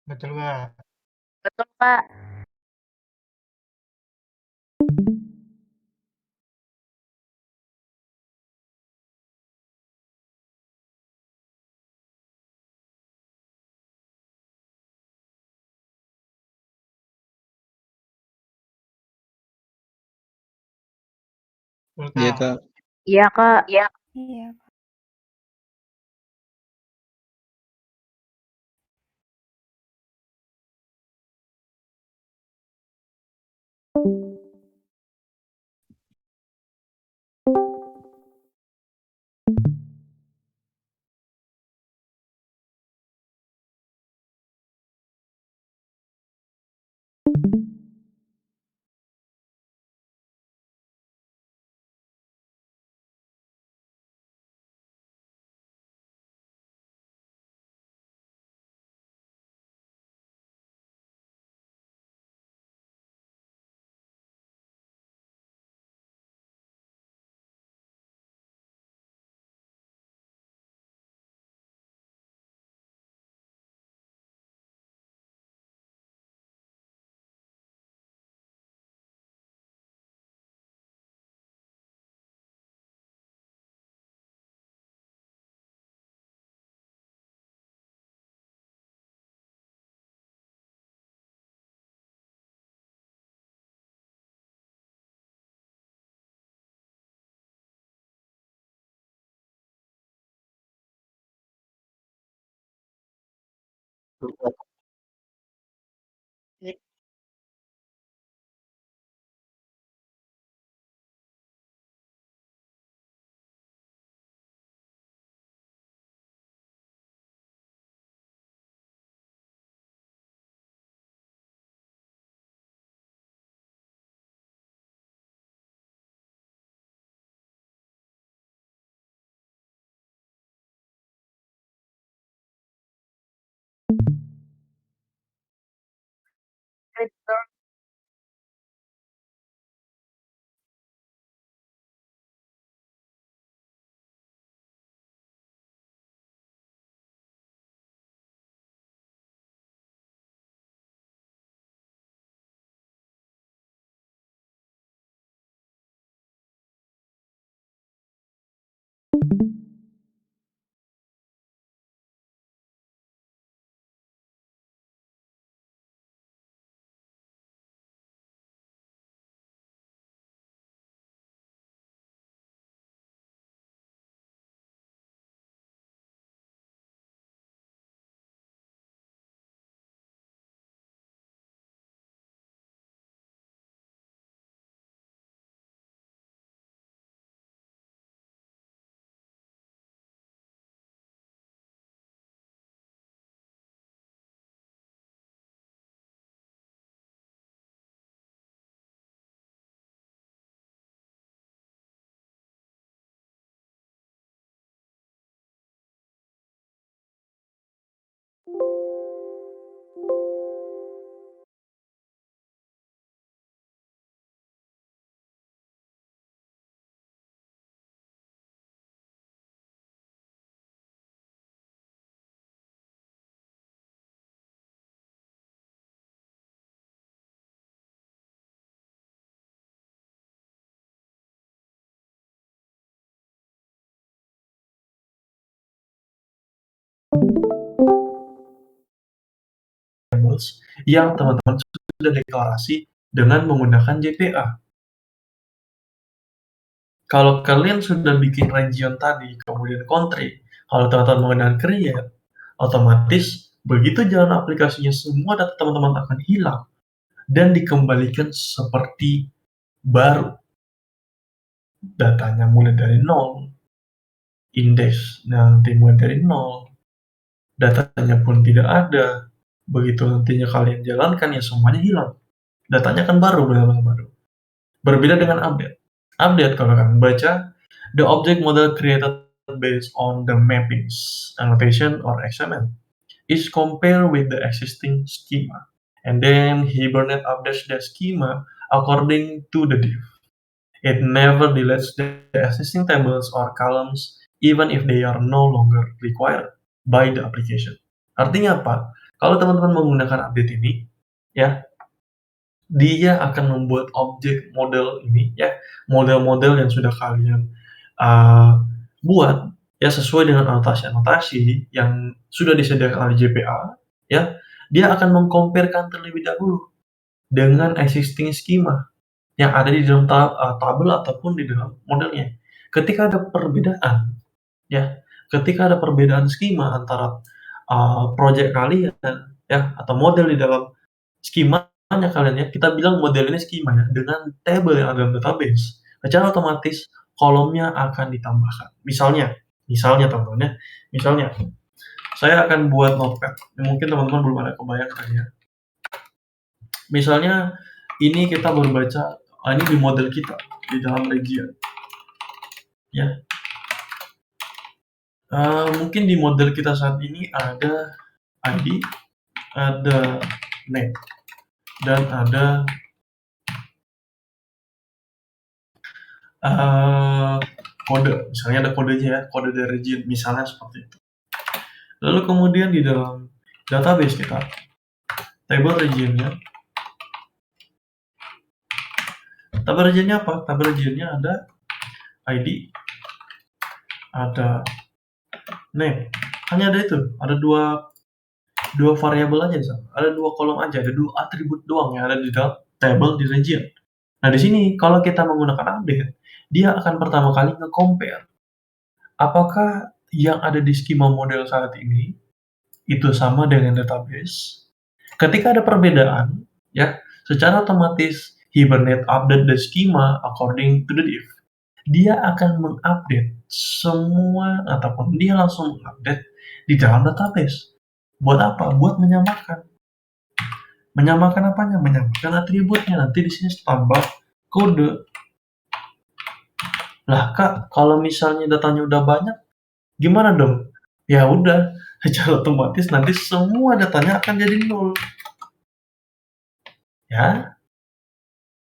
Betul, Kak. Betul, Kak. Betul, Iya, Kak. Kak. Iya, Kak. Iya. Iya. Betul. yang teman-teman sudah deklarasi dengan menggunakan JPA. Kalau kalian sudah bikin region tadi, kemudian country, kalau teman-teman menggunakan create, otomatis begitu jalan aplikasinya semua data teman-teman akan hilang dan dikembalikan seperti baru. Datanya mulai dari nol, indeks nanti mulai dari nol, datanya pun tidak ada. Begitu nantinya kalian jalankan ya semuanya hilang. Datanya kan baru, benar-benar baru. Berbeda dengan update. Update kalau kalian baca, the object model created based on the mappings, annotation, or XML is compared with the existing schema. And then Hibernate updates the schema according to the diff. It never deletes the existing tables or columns even if they are no longer required by the application. Artinya apa? Kalau teman-teman menggunakan update ini, ya, dia akan membuat objek model ini, ya, model-model yang sudah kalian buat, ya, sesuai dengan anotasi-anotasi yang sudah disediakan oleh JPA, ya, dia akan mengcompare-kan terlebih dahulu dengan existing schema yang ada di dalam tabel ataupun di dalam modelnya. Ketika ada perbedaan, ya, ketika ada perbedaan schema antara project kalian, ya, atau model di dalam skemanya kalian, ya, kita bilang model ini schema, ya, dengan table yang ada dalam database, secara otomatis kolomnya akan ditambahkan. Misalnya teman-teman, ya, misalnya saya akan buat notepad, mungkin teman-teman belum ada kebayang kan, ya. Misalnya ini kita baru baca, ini di model kita di dalam region, ya. Mungkin di model kita saat ini ada ID, ada name, dan ada kode. Misalnya ada kodenya, ya, kode dari region, misalnya seperti itu. Lalu kemudian di dalam database kita, table regionnya, apa? Tabel regionnya ada ID, ada name. Hanya ada itu, ada dua variabel aja, ada 2 kolom aja, ada 2 atribut doang yang ada di dalam table di region. Nah, di sini kalau kita menggunakan update, dia akan pertama kali nge-compare apakah yang ada di skema model saat ini itu sama dengan database. Ketika ada perbedaan, ya, secara otomatis Hibernate update the schema according to the diff. Dia akan mengupdate semua ataupun dia langsung mengupdate di dalam database. Buat apa? Buat menyamakan. Menyamakan apanya? Menyamakan atributnya. Nanti di sini tambah kode. Lah Kak, kalau misalnya datanya udah banyak, gimana dong? Ya udah, secara otomatis nanti semua datanya akan jadi 0. Ya,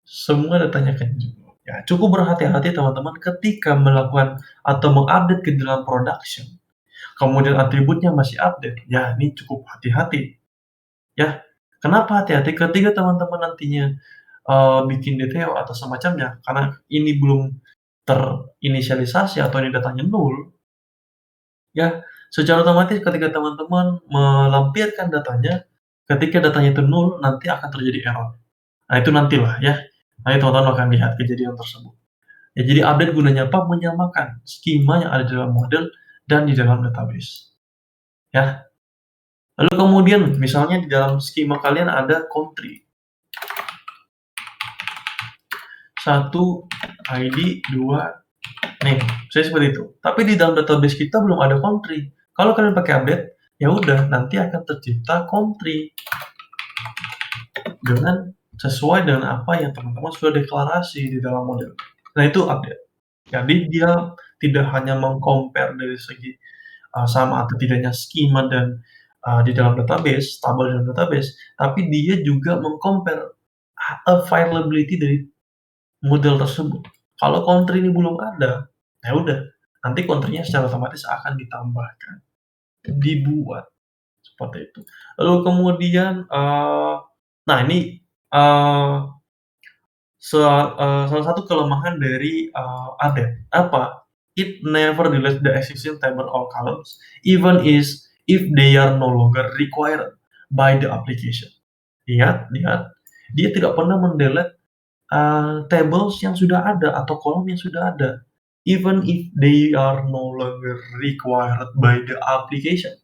semua datanya akan jadi 0. Ya, cukup berhati-hati teman-teman ketika melakukan atau mengupdate ke dalam production. Kemudian atributnya masih update. Ya, ini cukup hati-hati. Ya, kenapa hati-hati? Ketika teman-teman nantinya bikin DTO atau semacamnya, karena ini belum terinisialisasi atau ini datanya 0, ya, secara otomatis ketika teman-teman melampirkan datanya, ketika datanya itu 0, nanti akan terjadi error. Nah, itu nantilah, ya. Nanti teman-teman akan lihat kejadian tersebut. Ya, jadi update gunanya apa? Menyamakan skema yang ada di dalam model dan di dalam database. Ya. Lalu kemudian misalnya di dalam skema kalian ada country. 1 ID, 2 name. Saya seperti itu. Tapi di dalam database kita belum ada country. Kalau kalian pakai update, ya udah nanti akan tercipta country dengan sesuai dengan apa yang teman-teman sudah deklarasi di dalam model. Nah, itu update. Jadi dia tidak hanya mengcompare dari segi sama atau tidaknya skema dan di dalam database, tabel dalam database, tapi dia juga mengcompare availability dari model tersebut. Kalau country ini belum ada, ya udah, nanti country-nya secara otomatis akan ditambahkan, dibuat seperti itu. Lalu kemudian, nah ini salah satu kelemahan dari update apa? It never deletes the existing table or columns, even if they are no longer required by the application. Lihat, dia tidak pernah mendelete tables yang sudah ada atau kolom yang sudah ada, even if they are no longer required by the application.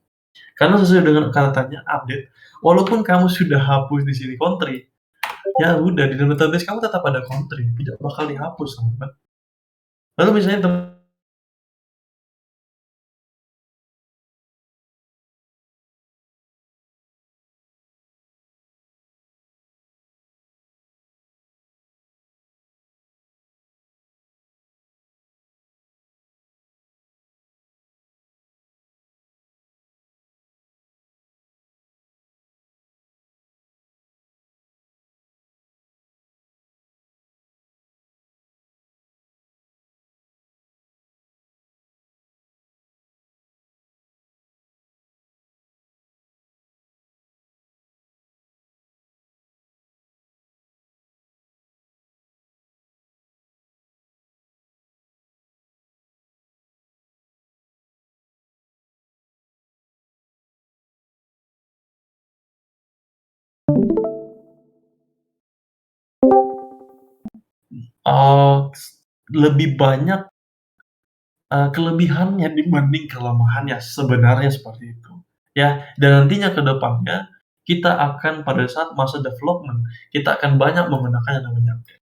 Karena sesuai dengan katanya update, walaupun kamu sudah hapus di sini country, ya udah di dalam database kamu tetap ada country, tidak bakal dihapus, teman-teman. Lalu misalnya lebih banyak kelebihannya dibanding kelemahannya, sebenarnya seperti itu. Ya, dan nantinya ke depannya kita akan pada saat masa development, kita akan banyak menggunakan yang namanya update.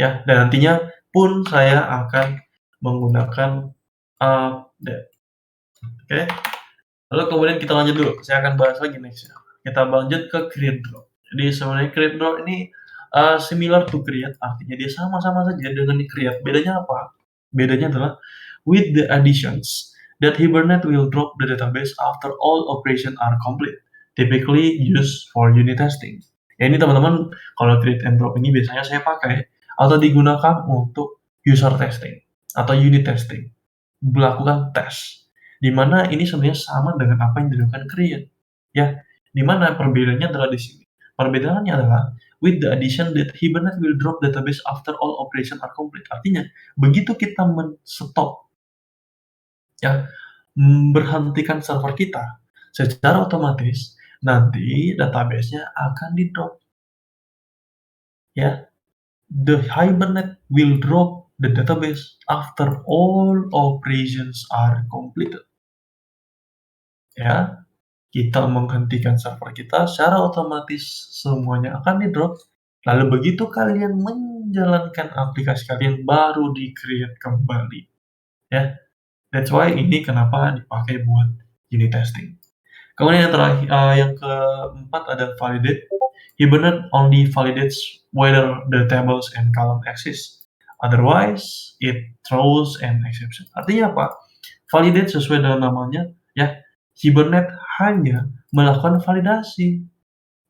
Ya, dan nantinya pun saya akan menggunakan update. Oke. Lalu kemudian kita lanjut dulu, saya akan bahas lagi next ya. Kita lanjut ke create drop. Jadi sebenarnya create drop ini similar to create, artinya dia sama-sama saja dengan create. Bedanya apa? Bedanya adalah with the additions that Hibernate will drop the database after all operations are complete, typically used for unit testing. Ya ini teman-teman, kalau create and drop ini biasanya saya pakai atau digunakan untuk user testing atau unit testing, melakukan tes. Di mana ini sebenarnya sama dengan apa yang dilakukan create. Ya, di mana perbedaannya adalah di sini. Perbedaannya adalah with the addition that Hibernate will drop database after all operations are complete. Artinya, begitu kita men-stop ya, berhentikan server kita, secara otomatis nanti database-nya akan di-drop. Ya, the Hibernate will drop the database after all operations are completed. Ya, kita menghentikan server kita, secara otomatis semuanya akan di-drop. Lalu begitu kalian menjalankan aplikasi kalian baru di-create kembali. Ya, that's why ini kenapa dipakai buat unit testing. Kemudian yang terakhir, yang keempat ada validate. Hibernate only validates whether the tables and column exist. Otherwise, it throws an exception. Artinya apa? Validate sesuai dengan namanya, ya. Hibernate hanya melakukan validasi,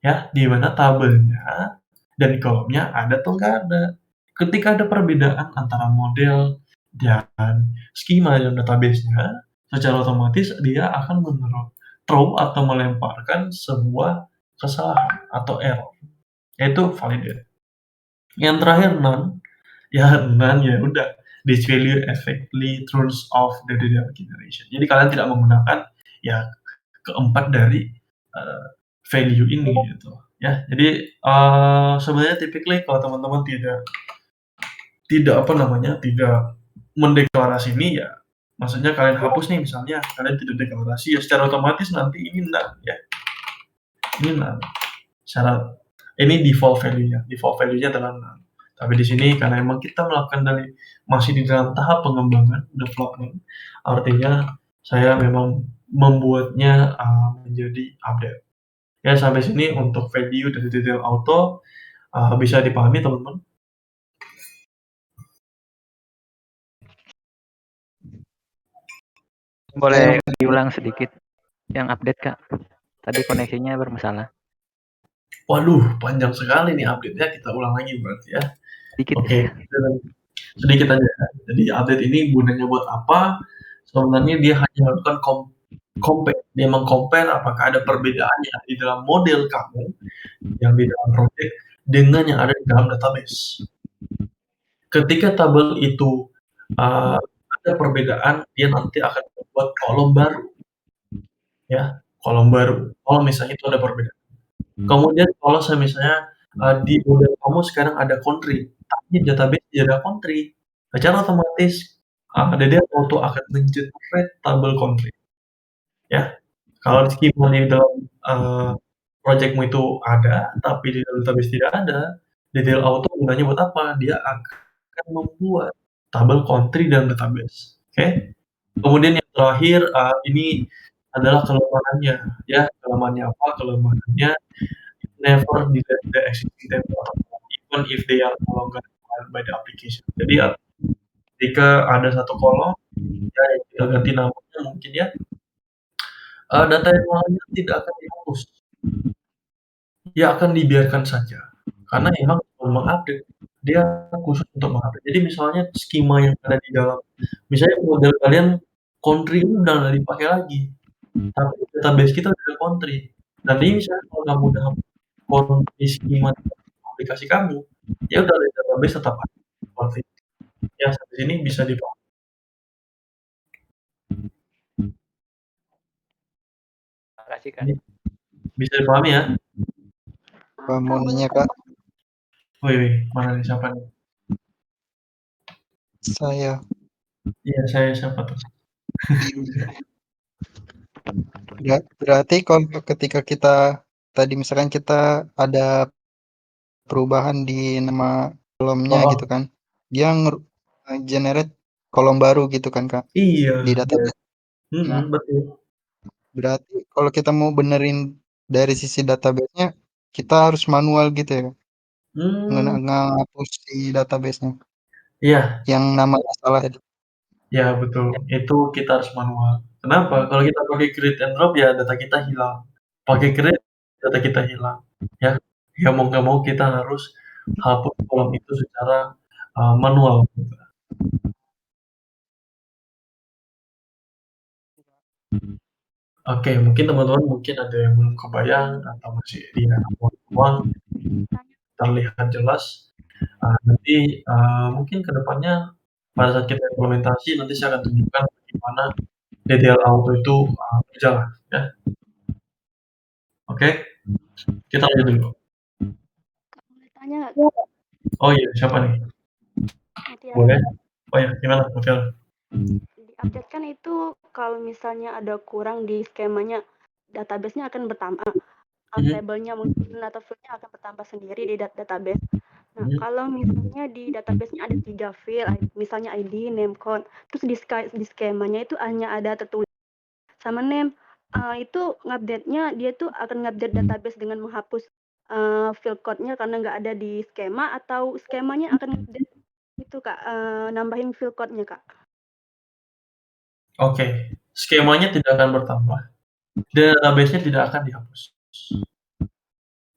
ya, di mana tabelnya dan kolomnya ada atau nggak ada. Ketika ada perbedaan antara model dan skema dalam database-nya, secara otomatis dia akan throw atau melemparkan sebuah kesalahan atau error, yaitu validate. Yang terakhir none, ya udah, this value effectively throws off the data generation. Jadi kalian tidak menggunakan ya keempat dari value ini gitu ya. Jadi sebenarnya typically kalau teman-teman tidak mendeklarasi ini ya, maksudnya kalian hapus nih, misalnya kalian tidak deklarasi ya, secara otomatis nanti ini none ya. Ini none. Syarat ini default value-nya adalah none. Tapi di sini karena memang kita melakukan masih di dalam tahap pengembangan development, artinya saya memang membuatnya menjadi update. Ya, sampai sini untuk value dari detail auto bisa dipahami teman-teman? Boleh diulang sedikit yang update, Kak? Tadi koneksinya bermasalah. Waduh, panjang sekali nih update-nya, kita ulang lagi berarti ya. Sedikit. Oke, sedikit aja. Jadi update ini gunanya buat apa? Sebenarnya dia hanya melakukan compare. Dia meng-compare apakah ada perbedaannya di dalam model kamu yang di dalam project dengan yang ada di dalam database. Ketika tabel itu ada perbedaan, dia nanti akan membuat kolom baru. Ya, kolom baru. Kalau misalnya itu ada perbedaan. Kemudian kalau misalnya di model kamu sekarang ada country, tapi di database tidak ada country, secara otomatis dia auto akan men-generate tabel country. Ya, kalau skema di dalam project-mu itu ada, tapi di dalam database tidak ada, detail auto gunanya buat apa? Dia akan membuat tabel country dalam database. Oke. Kemudian yang terakhir ini adalah kelemahannya, ya. Kelemahannya apa? Kelemahannya never delete the existing table even if they are no longer required by the application. Jadi ketika ada satu kolom ya yang kita ganti namanya mungkin ya, data yang lainnya tidak akan dihapus. Ya akan dibiarkan saja. Karena memang mengupdate, dia khusus untuk mengupdate. Jadi misalnya skema yang ada di dalam, misalnya model kalian country udah nggak dipakai lagi, tapi database kita udah ada country. Nanti misalnya kalau kamu udah country skema aplikasi kamu, ya udah database tetap ada seperti itu. Ya sampai sini bisa dipahami. Makasih, Kak. Bisa dipahami ya? Mau nanya, Kak? Wih, mana nih, siapa nih? Saya. Iya, saya siapa tuh? Berarti kalau ketika kita tadi misalkan kita ada perubahan di nama kolomnya Oh, gitu kan, dia generate kolom baru gitu kan Kak iya, di database. Nah, betul. berarti kalau kita mau benerin dari sisi database-nya, kita harus manual gitu ya Kak? Hmm, Ngehapus si database-nya iya, yang namanya salah itu. ya betul. Itu kita harus manual. Kenapa? Kalau kita pakai create and drop ya data kita hilang. Pakai create data kita hilang. Ya, ya mau nggak mau kita harus hapus kolom itu secara manual. Oke, mungkin teman-teman mungkin ada yang belum kebayang atau masih dia awang terlihat jelas. Nanti mungkin kedepannya pada saat kita implementasi nanti saya akan tunjukkan bagaimana DDL Auto itu berjalan ya. Oke, kita lanjut dulu. Boleh tanya nggak Kak? Oh iya, siapa nih? Mutiara. Boleh? Oh ya, gimana Mutiara? Di update kan itu kalau misalnya ada kurang di skemanya, database-nya akan bertambah. Tabelnya mungkin atau field-nya akan bertambah sendiri di database. Nah, kalau misalnya di database-nya ada 3 field, misalnya ID, name, count, terus di skemanya itu hanya ada tertulis sama name, itu ngupdate-nya dia tuh akan ngupdate database dengan menghapus field code-nya karena nggak ada di skema, atau skemanya akan ngupdate itu Kak, nambahin field code-nya Kak? Oke, skemanya tidak akan bertambah, database-nya tidak akan dihapus.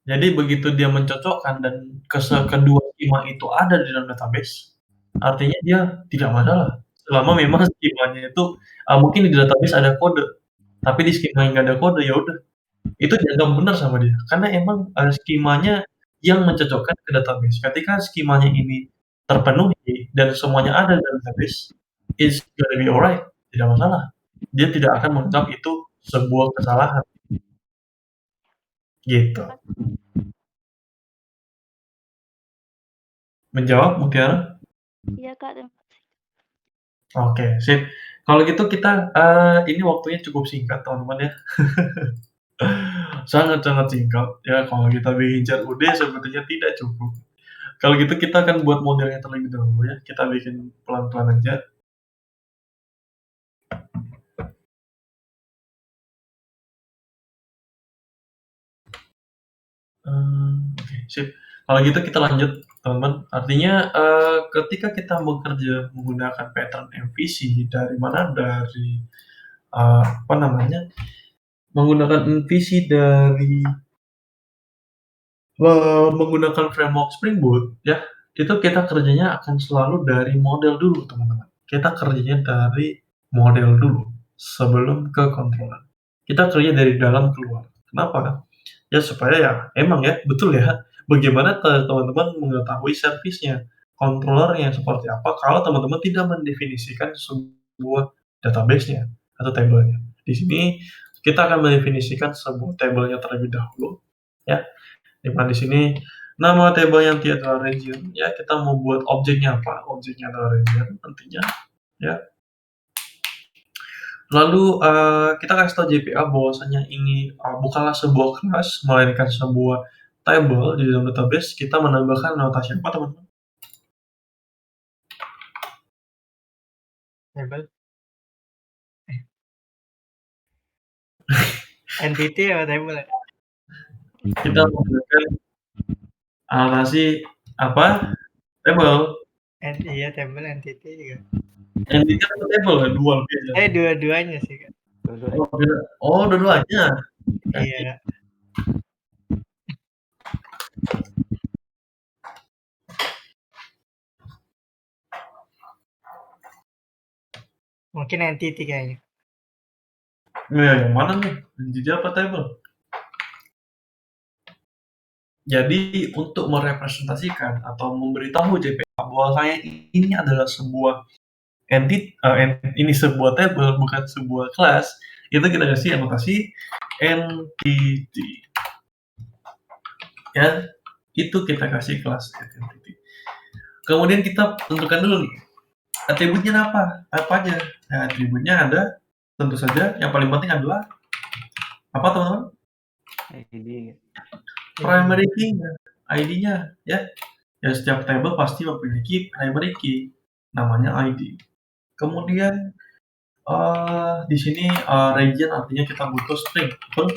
Jadi begitu dia mencocokkan dan kedua skema itu ada di dalam database, artinya dia tidak masalah. Selama memang skemanya itu mungkin di database ada kode, tapi di skema nggak ada kode, ya udah, itu dianggap benar sama dia. Karena emang skemanya yang mencocokkan ke database. Ketika skemanya ini terpenuhi dan semuanya ada di database, it's gonna be alright, tidak masalah. Dia tidak akan menganggap itu sebuah kesalahan. Gitu. Menjawab Mutiara? Iya Kak, terima kasih. Oke, sip. Kalau gitu kita ini waktunya cukup singkat teman-teman ya. Sangat-sangat singkat ya, kalau kita bikin chat UD sepertinya tidak cukup. Kalau gitu kita akan buat modelnya terlebih dahulu ya, kita bikin pelan-pelan aja. Oke, sip. Kalau gitu kita lanjut teman-teman. Artinya ketika kita bekerja menggunakan pattern MVC dari mana? Dari apa namanya? Menggunakan MVC dari menggunakan framework Spring Boot ya, itu kita kerjanya akan selalu dari model dulu teman-teman. Kita kerjanya dari model dulu sebelum ke controller. Kita kerja dari dalam keluar. Kenapa? Ya supaya ya emang ya betul ya, bagaimana teman-teman mengetahui servisnya, controllernya seperti apa kalau teman-teman tidak mendefinisikan sebuah database-nya atau tabelnya. Di sini kita akan mendefinisikan sebuah tabelnya terlebih dahulu ya. Di mana di sini nama tabelnya nanti adalah region ya, kita mau buat objeknya apa? Objeknya adalah region nantinya ya. Lalu kita kasih tahu JPA bahwasanya ini bukanlah sebuah kelas, melainkan sebuah table di dalam database. Kita menambahkan notasi apa teman-teman? Table. Entity atau table ya? Kita menggunakan notasi apa? Table. Iya, table, entity juga. Entity atau table ya? Dua lebih aja. Dua-duanya sih Kak. Oh, dua-duanya. Iya. Mungkin entity kayaknya. Yang mana nih? Entity apa table? Jadi untuk merepresentasikan atau memberitahu JPA bahwasanya ini adalah sebuah ini sebuah table bukan sebuah kelas, itu kita kasih anotasi entity. Ya, itu kita kasih kelas entity. Kemudian kita tentukan dulu nih atributnya apa? Apa aja? Nah, atributnya ada, tentu saja yang paling penting adalah apa teman-teman? ID. Primary key-nya, ID-nya ya. Ya setiap table pasti memiliki primary key, namanya ID. Kemudian di sini region artinya kita butuh string, betul?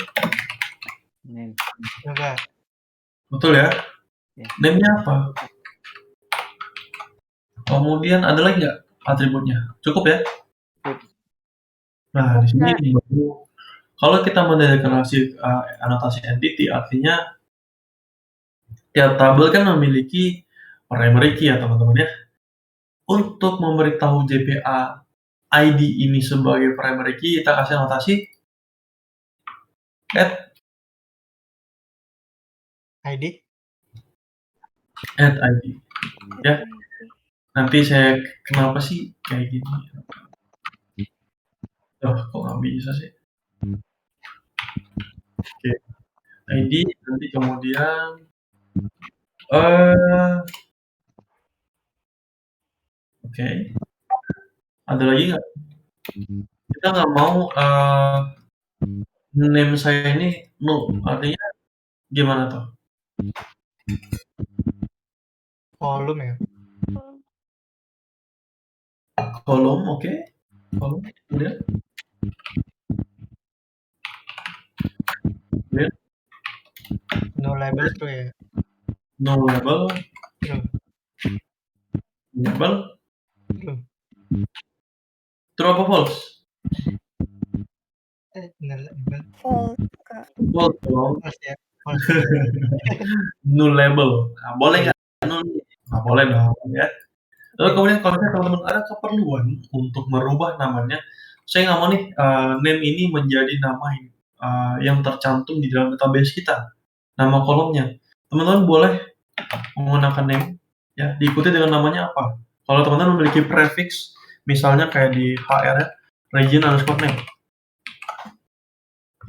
Name. Enggak. Betul ya? Ya. Name-nya apa? Kemudian ada lagi nggak atributnya? Cukup ya? Nah, di sini baru kalau kita mendeklarasi anotasi entity, artinya tiap tabel kan memiliki primary key ya teman-teman ya. Untuk memberitahu JPA ID ini sebagai primary key, kita kasih anotasi ID. add ID ya. Nanti saya kenapa sih kayak gini? Oh, kok nggak bisa sih? Oke. ID nanti kemudian oke. Ada lagi nggak? Kita nggak mau name saya ini null, artinya gimana tuh? Volume ya. Kolom, oke. Kolom, kemudian No label true ya. no label, True. label, True. true apa false? No label. False, Kak. False dong. False ya. False. Null label. Nah, boleh nggak null? Nah, boleh dong ya. Lalu kemudian kalau teman-teman ada keperluan untuk merubah namanya, saya nggak mau nih name ini menjadi nama yang tercantum di dalam database kita, nama kolomnya. Teman-teman boleh menggunakan name, ya diikuti dengan namanya apa. Kalau teman-teman memiliki prefix, misalnya kayak di HR ya, region underscore name.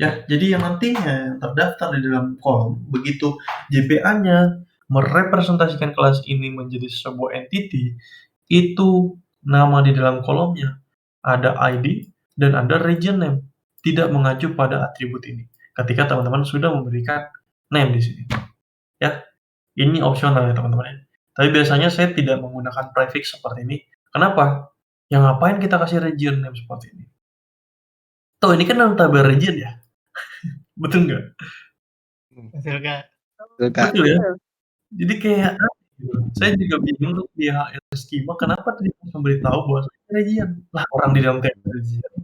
Ya, jadi yang nantinya terdaftar di dalam kolom, begitu JPA-nya merepresentasikan kelas ini menjadi sebuah entity, itu nama di dalam kolomnya ada ID dan ada region name, tidak mengacu pada atribut ini. Ketika teman-teman sudah memberikan name di sini, ya ini opsional ya teman-teman ya. Tapi biasanya saya tidak menggunakan prefix seperti ini. Kenapa? Yang ngapain kita kasih region name seperti ini? Tuh ini kan dalam tabel region ya, betul nggak? Betul Kak. Betul ya. Jadi kayak saya juga bingung tuh di HR schema kenapa tadi memberitahu bahwa saya region. Lah orang di dalam tabel region.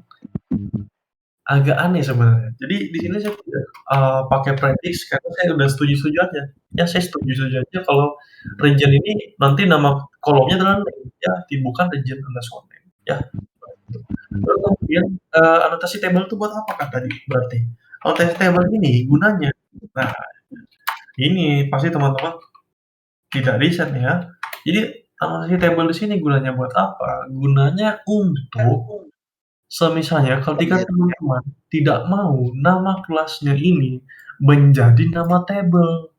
Agak aneh sebenarnya. Jadi di sini saya tidak pakai prefix karena saya udah setuju-setuju aja. Ya saya setuju-setuju aja kalau region ini nanti nama kolomnya adalah name ya, bukan region underscore name ya. Lalu kemudian anotasi table itu buat apa Kak tadi berarti? Anotasi table ini gunanya, nah ini pasti teman-teman tidak riset ya. Jadi anotasi table di sini gunanya buat apa? Gunanya untuk semisalnya ketika teman-teman tidak mau nama kelasnya ini menjadi nama table.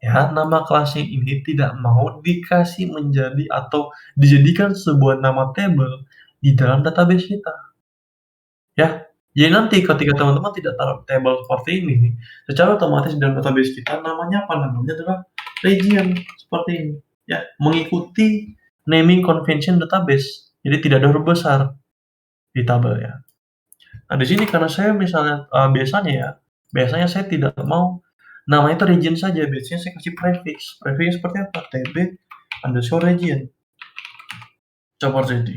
Ya, nama kelasnya ini tidak mau dikasih menjadi atau dijadikan sebuah nama table di dalam database kita. Ya, jadi nanti ketika teman-teman tidak taruh table seperti ini, secara otomatis dalam database kita namanya apa? Namanya adalah region seperti ini. Ya, mengikuti naming convention database. Jadi tidak ada huruf besar di tabelnya. Nah, di sini karena saya misalnya biasanya saya tidak mau namanya itu region saja, biasanya saya kasih prefix. Prefix seperti apa? TB underscore region. Seperti ini.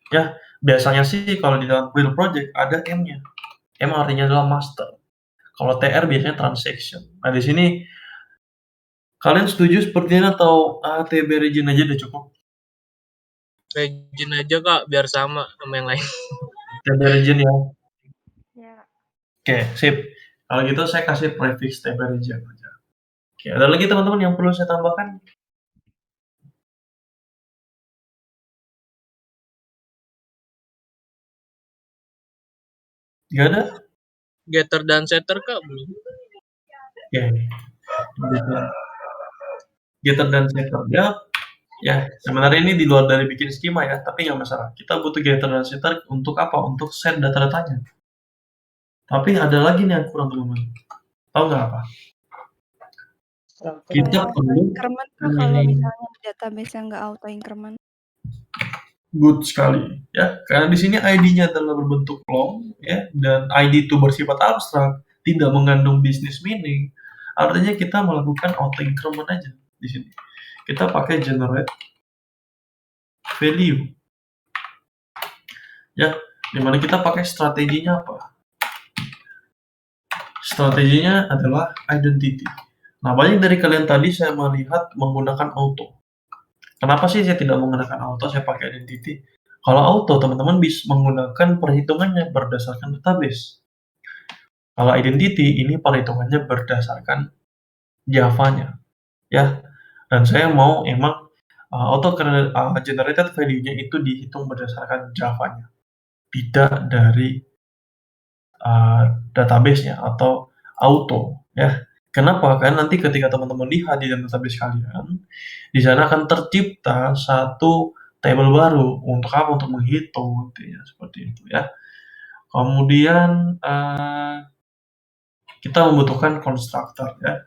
Ya, biasanya sih kalau di dalam real project ada M-nya. M artinya adalah master. Kalau TR biasanya transaction. Nah, di sini kalian setuju seperti ini atau TB region aja udah cukup? Region aja Kak, biar sama yang lain. TB region ya. Ya. Oke, sip. Kalau gitu saya kasih prefix TB region aja. Oke, ada lagi teman-teman yang perlu saya tambahkan? Gak ada? Getter dan setter Kak belum. Oke. Getter dan setter ya. Ya, sebenarnya ini di luar dari bikin skema ya, tapi nggak masalah. Kita butuh getter dan setter untuk apa? Untuk set data-datanya. Tapi ada lagi nih yang kurang, teman-teman. Tahu nggak apa? Kita perlu Increment Kak, kalau misalnya database yang nggak auto increment. good sekali ya, karena di sini ID-nya adalah berbentuk long ya, dan ID itu bersifat abstrak, tidak mengandung business meaning. Artinya kita melakukan auto increment aja di sini. Kita pakai generate value ya, dimana kita pakai strateginya apa? Strateginya adalah identity. Nah, banyak dari kalian tadi saya melihat menggunakan auto. Kenapa sih saya tidak menggunakan auto, saya pakai identity? Kalau auto, teman-teman bisa menggunakan perhitungannya berdasarkan database. Kalau identity, ini perhitungannya berdasarkan Java-nya. Ya, dan saya mau emang auto generated value-nya itu dihitung berdasarkan Java-nya, tidak dari database-nya atau auto. Ya, kenapa? Karena nanti ketika teman-teman lihat di database kalian, di sana akan tercipta satu table baru untuk apa? Untuk menghitung, ya, seperti itu ya. Kemudian kita membutuhkan konstruktor ya.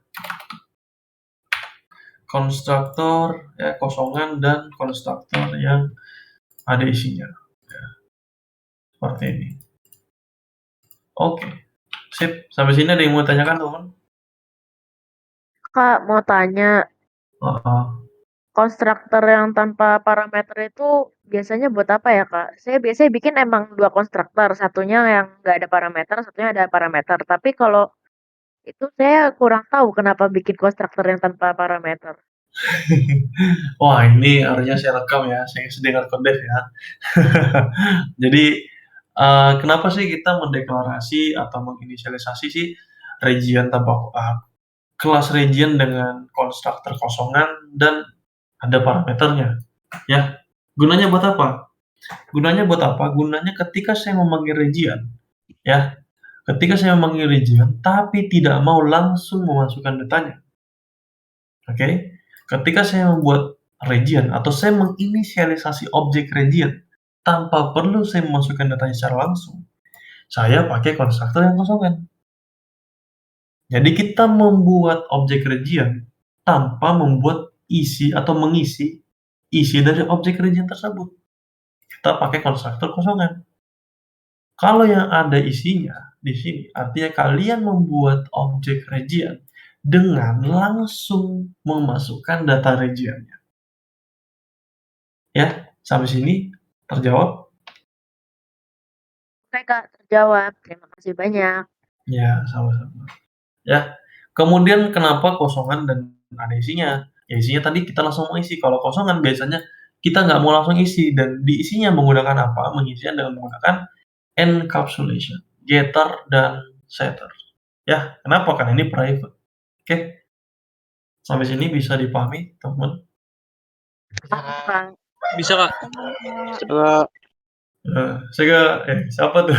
Konstruktor ya, kosongan dan konstruktor yang ada isinya. Ya. Seperti ini. Oke. Sip. Sampai sini ada yang mau tanyakan, teman? Kak, mau tanya, konstruktor yang tanpa parameter itu biasanya buat apa ya, Kak? Saya biasanya bikin emang 2 konstruktor, satunya yang nggak ada parameter, satunya ada parameter. Tapi kalau itu saya kurang tahu kenapa bikin konstruktor yang tanpa parameter. Wah, ini harusnya saya rekam ya, saya sedang dev ya. Jadi, kenapa sih kita mendeklarasi atau menginisialisasi sih region tanpa kelas region dengan konstruktor kosongan dan ada parameternya, ya. Gunanya buat apa? Gunanya ketika saya memanggil region, ya. Ketika saya memanggil region, tapi tidak mau langsung memasukkan datanya. Oke? Ketika saya membuat region atau saya menginisialisasi objek region tanpa perlu saya memasukkan datanya secara langsung, saya pakai konstruktor yang kosongan. Jadi kita membuat objek region tanpa membuat isi atau mengisi isi dari objek region tersebut. Kita pakai konstruktor kosongan. Kalau yang ada isinya di sini, artinya kalian membuat objek region dengan langsung memasukkan data regionnya. Ya, sampai sini terjawab? Oke, Kak, terjawab. Terima kasih banyak. Ya, sama-sama. Ya, kemudian kenapa kosongan dan ada isinya? Ya, isinya tadi kita langsung mengisi. Kalau kosongan biasanya kita nggak mau langsung isi, dan diisinya menggunakan apa? Mengisinya dengan menggunakan encapsulation, getter dan setter. Ya, kenapa? Karena ini private. Oke, sampai sini bisa dipahami, teman-teman? Bisa, Kak. Siapa tuh?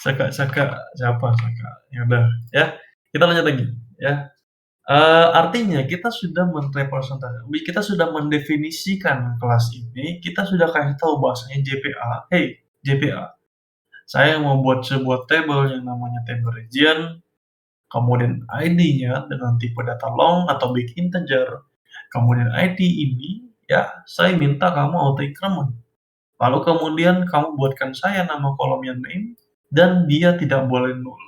Saka, siapa Saka? Ya udah, ya. Kita lanjut lagi, ya. Artinya kita sudah kita sudah mendefinisikan kelas ini, kita sudah kasih tahu bahasanya JPA. Hey, JPA. Saya mau buat sebuah table yang namanya table region, kemudian ID-nya dengan tipe data long atau big integer. Kemudian ID ini, ya, saya minta kamu auto increment. Lalu kemudian kamu buatkan saya nama kolomnya name, dan dia tidak boleh null.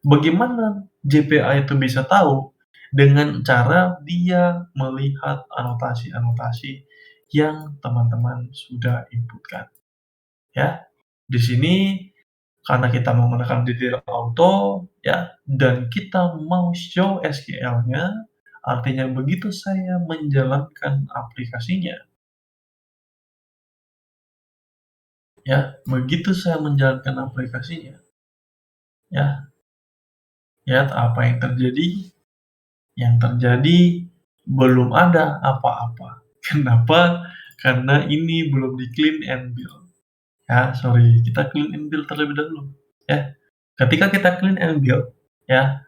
Bagaimana JPA itu bisa tahu? Dengan cara dia melihat anotasi-anotasi yang teman-teman sudah inputkan. Ya, di sini karena kita menggunakan detail auto, ya, dan kita mau show SQL-nya, artinya begitu saya menjalankan aplikasinya, ya, begitu saya menjalankan aplikasinya, ya, lihat apa yang terjadi. Yang terjadi belum ada apa-apa. Kenapa? Karena ini belum di clean and build. Ya, sorry, kita clean and build terlebih dahulu. Ya, ketika kita clean and build, ya,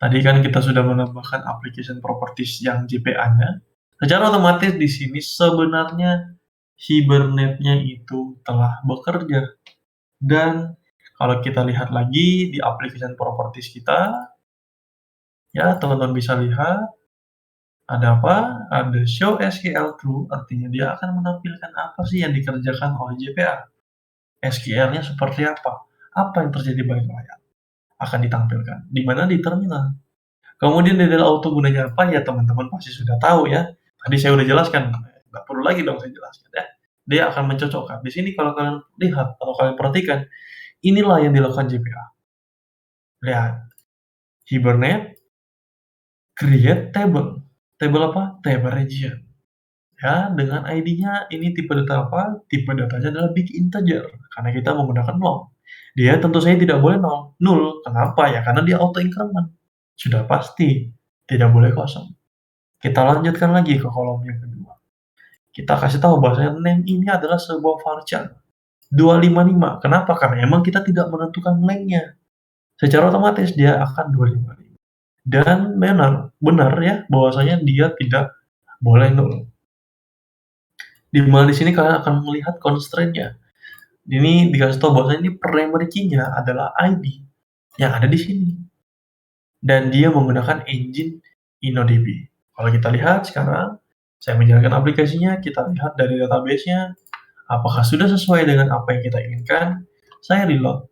Tadi kan kita sudah menambahkan application properties yang JPA-nya. Secara otomatis di sini sebenarnya Hibernate-nya itu telah bekerja. Dan kalau kita lihat lagi di application properties kita, ya teman-teman bisa lihat ada apa? Ada show SQL true, artinya dia akan menampilkan apa sih yang dikerjakan oleh JPA. SQL-nya seperti apa? Apa yang terjadi balik layar? Akan ditampilkan. Di mana? Di terminal. Kemudian DDL auto gunanya apa? Ya teman-teman pasti sudah tahu ya. Tadi saya udah jelaskan. Nggak perlu lagi dong saya jelaskan ya. Dia akan mencocokkan. Di sini kalau kalian lihat atau kalian perhatikan, inilah yang dilakukan JPA. Lihat. Hibernate, create table. Table apa? Table region. Ya, dengan ID-nya ini tipe data apa? Tipe datanya adalah big integer karena kita menggunakan long. Dia tentu saja tidak boleh null. Kenapa ya? Karena dia auto increment. Sudah pasti tidak boleh kosong. Kita lanjutkan lagi ke kolom yang kedua. Kita kasih tahu bahwasanya name ini adalah sebuah varchar 255. Kenapa? Karena emang kita tidak menentukan length-nya. Secara otomatis dia akan 255. Dan benar ya bahwasanya dia tidak boleh null. Di mana di sini kalian akan melihat constraint-nya. Ini dikasih tahu bahwasanya ini primary key-nya adalah ID yang ada di sini. Dan dia menggunakan engine InnoDB. Kalau kita lihat sekarang, saya menjalankan aplikasinya, kita lihat dari database-nya, apakah sudah sesuai dengan apa yang kita inginkan. Saya reload.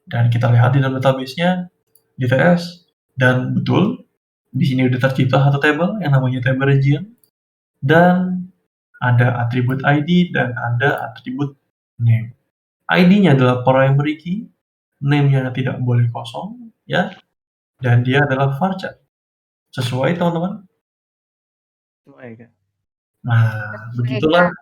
Dan kita lihat di dalam database-nya, DTS, dan betul, di sini sudah tercipta satu table yang namanya table region, dan ada atribut ID dan ada atribut name. ID-nya adalah primary key, name-nya tidak boleh kosong, ya, dan dia adalah varchar. Sesuai teman-teman? Nah, begitulah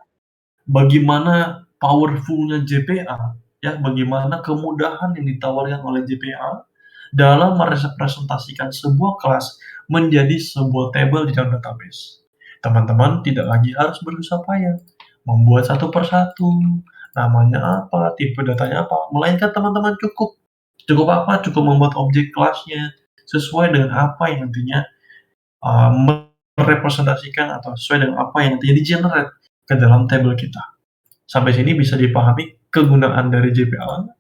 bagaimana powerful-nya JPA, ya, bagaimana kemudahan yang ditawarkan oleh JPA dalam merepresentasikan sebuah kelas menjadi sebuah table di dalam database. Teman-teman tidak lagi harus berusaha payah membuat satu persatu, namanya apa, tipe datanya apa, melainkan teman-teman cukup apa? Cukup membuat objek kelasnya sesuai dengan apa yang nantinya merepresentasikan atau sesuai dengan apa yang nantinya di-generate ke dalam table kita. Sampai sini bisa dipahami kegunaan dari JPA?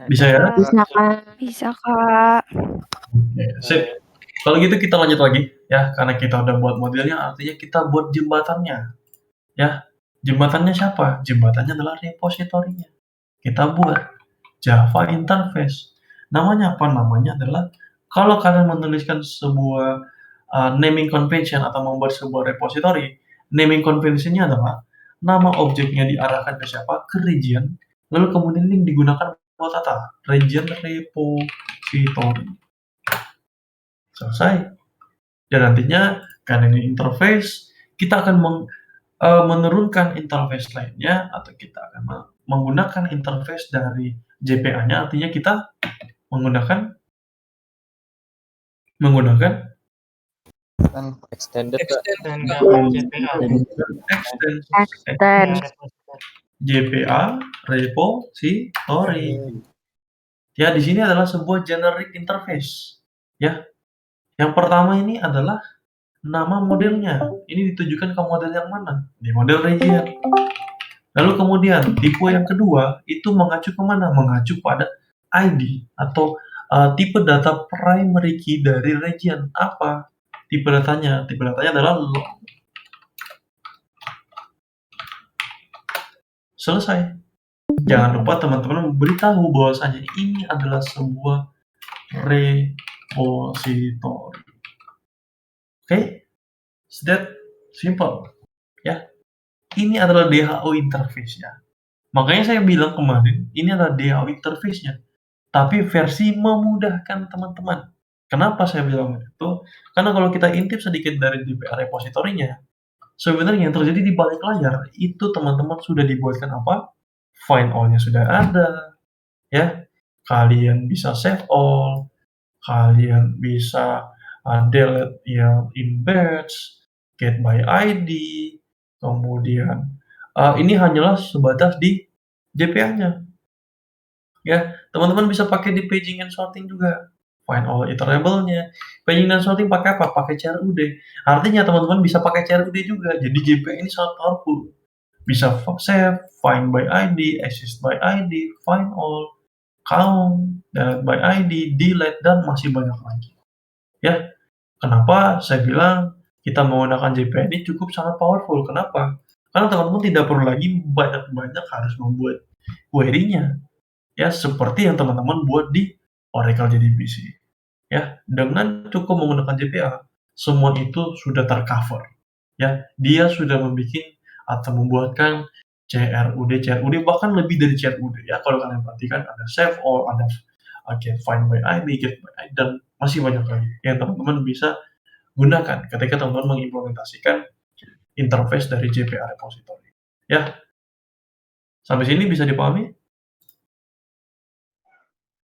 Bisa ya? Bisa, Kak. Bisa, Kak. Oke, sip. Kalau gitu kita lanjut lagi ya, karena kita udah buat modelnya, artinya kita buat jembatannya. Ya, jembatannya siapa? Jembatannya adalah repositorinya. Kita buat Java interface. Namanya apa? Namanya adalah kalau kalian menuliskan sebuah naming convention atau membuat sebuah repository, naming convention-nya adalah nama objeknya diarahkan ke siapa? Ke region. Lalu kemudian link digunakan buat data. Region repository. Selesai. Dan nantinya karena ini interface, kita akan menurunkan interface lainnya atau kita akan menggunakan interface dari JPA-nya, artinya kita menggunakan Extended JPA repository. Ya, di sini adalah sebuah generic interface. Ya. Yang pertama ini adalah nama modelnya. Ini ditujukan ke model yang mana? Di model region. Lalu kemudian tipe yang kedua itu mengacu ke mana? Mengacu pada ID atau tipe data primary key dari region. Apa tipe datanya? Tipe datanya adalah long. Selesai. Jangan lupa teman-teman memberitahu bahwasanya ini adalah sebuah repository. Oke? That simple. Ya. Ini adalah DHO interface-nya. Makanya saya bilang kemarin, ini adalah DHO interface-nya. Tapi versi memudahkan teman-teman. Kenapa saya bilang itu? Karena kalau kita intip sedikit dari JPA repositorinya, sebenarnya yang terjadi di balik layar, itu teman-teman sudah dibuatkan apa? Find all-nya sudah ada. Ya. Kalian bisa save all. Kalian bisa delete yang in batch, get by ID, kemudian ini hanyalah sebatas di JPA-nya. Ya, teman-teman bisa pakai di paging and sorting juga. Find all iterable-nya. Paging dan sorting pakai apa? Pakai CRUD. Artinya teman-teman bisa pakai CRUD juga. Jadi JPA ini sangat powerful. Bisa save, find by ID, access by ID, find all, count, delete by ID, delete, dan masih banyak lagi. Ya, kenapa saya bilang kita menggunakan JPA ini cukup sangat powerful? Kenapa? Karena teman-teman tidak perlu lagi banyak-banyak harus membuat query-nya. Ya, seperti yang teman-teman buat di Oracle JDBC. Ya, dengan cukup menggunakan JPA, semua itu sudah tercover. Ya, dia sudah membuat atau membuatkan CRUD, bahkan lebih dari CRUD ya. Kalau kalian perhatikan ada save all, ada get find by ID, get by ID, dan masih banyak lagi yang teman-teman bisa gunakan ketika teman-teman mengimplementasikan interface dari JPA repository. Ya, sampai sini bisa dipahami?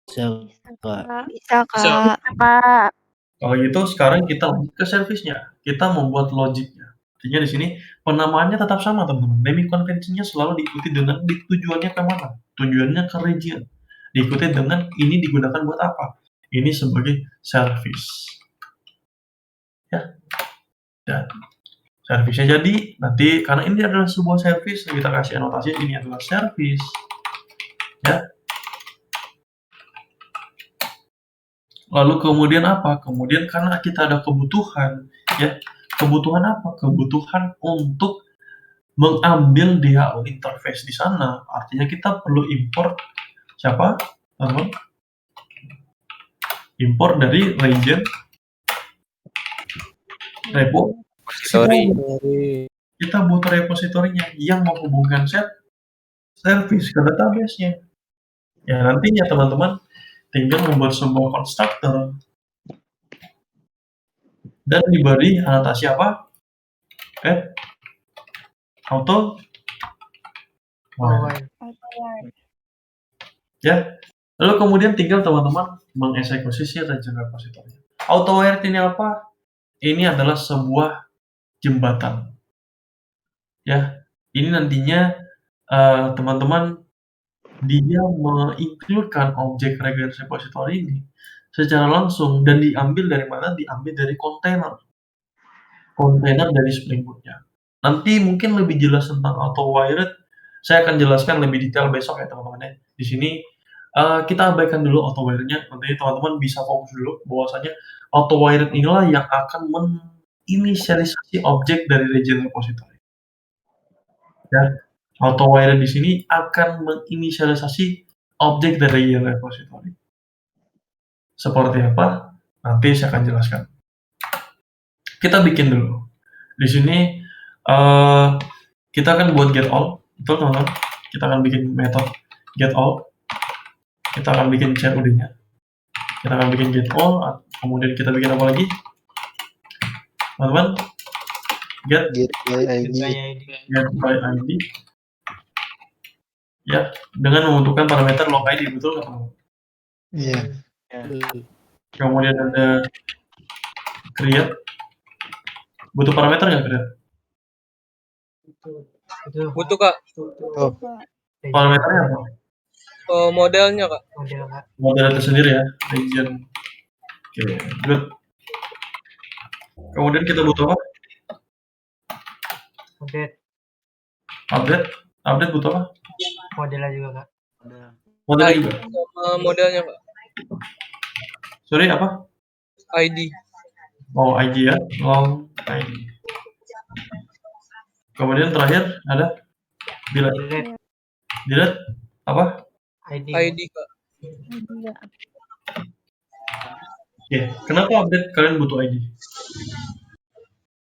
Bisa, Kak. Bisa, Kak. Kak. Kalau gitu sekarang kita lanjut ke service-nya. Kita membuat logiknya. Artinya di sini penamaannya tetap sama, teman-teman. Naming convention-nya selalu diikuti dengan tujuannya ke mana? Tujuannya ke region. Diikuti dengan ini digunakan buat apa? Ini sebagai service. Ya. Dan service-nya jadi nanti karena ini adalah sebuah service, kita kasih anotasi ini adalah service. Ya. Lalu kemudian apa? Kemudian karena kita ada kebutuhan, ya. Kebutuhan apa? Kebutuhan untuk mengambil DHL interface di sana. Artinya kita perlu import siapa? Teman-teman? Import dari region repository. Kita butuh repositorinya yang menghubungkan service ke database-nya. Ya, nantinya teman-teman tinggal membuat sebuah constructor dan diberi anotasi apa? Auto ya. Lalu kemudian tinggal teman-teman mengeksekusi si region repository. Auto-wire ini apa? Ini adalah sebuah jembatan. Ya, ini nantinya teman-teman dia mengincludekan objek region repository ini secara langsung dan diambil dari mana? Diambil dari kontainer dari Spring Boot-nya. Nanti mungkin lebih jelas tentang auto-wired, saya akan jelaskan lebih detail besok ya teman-teman ya. Di sini kita abaikan dulu auto-wired-nya, nanti teman-teman bisa fokus dulu bahwasanya auto-wired inilah yang akan menginisialisasi objek dari region repository. Ya, auto-wired di sini akan menginisialisasi objek dari region repository. Seperti apa? Nanti saya akan jelaskan. Kita bikin dulu. Di sini kita akan buat get all, betul teman-teman? Kita akan bikin metode get all. Kita akan bikin CRUD-nya. Kita akan bikin get all, kemudian kita bikin apa lagi? Teman-teman, get by ID. Ya, dengan membutuhkan parameter log ID, betul nggak teman-teman? Iya. Kemudian ada create. Butuh parameter nggak create? Butuh, Kak. Parameternya apa? Modelnya, Kak. Model itu sendiri ya, region. Oke, good. Kemudian kita butuh apa? Update butuh apa? Modelnya juga, Kak. Modelnya juga. Modelnya, Kak. Sorry, apa? ID. Oh, ID ya, long ID. Kemudian terakhir ada delete apa? ID, Kak. Oke, kenapa update kalian butuh ID?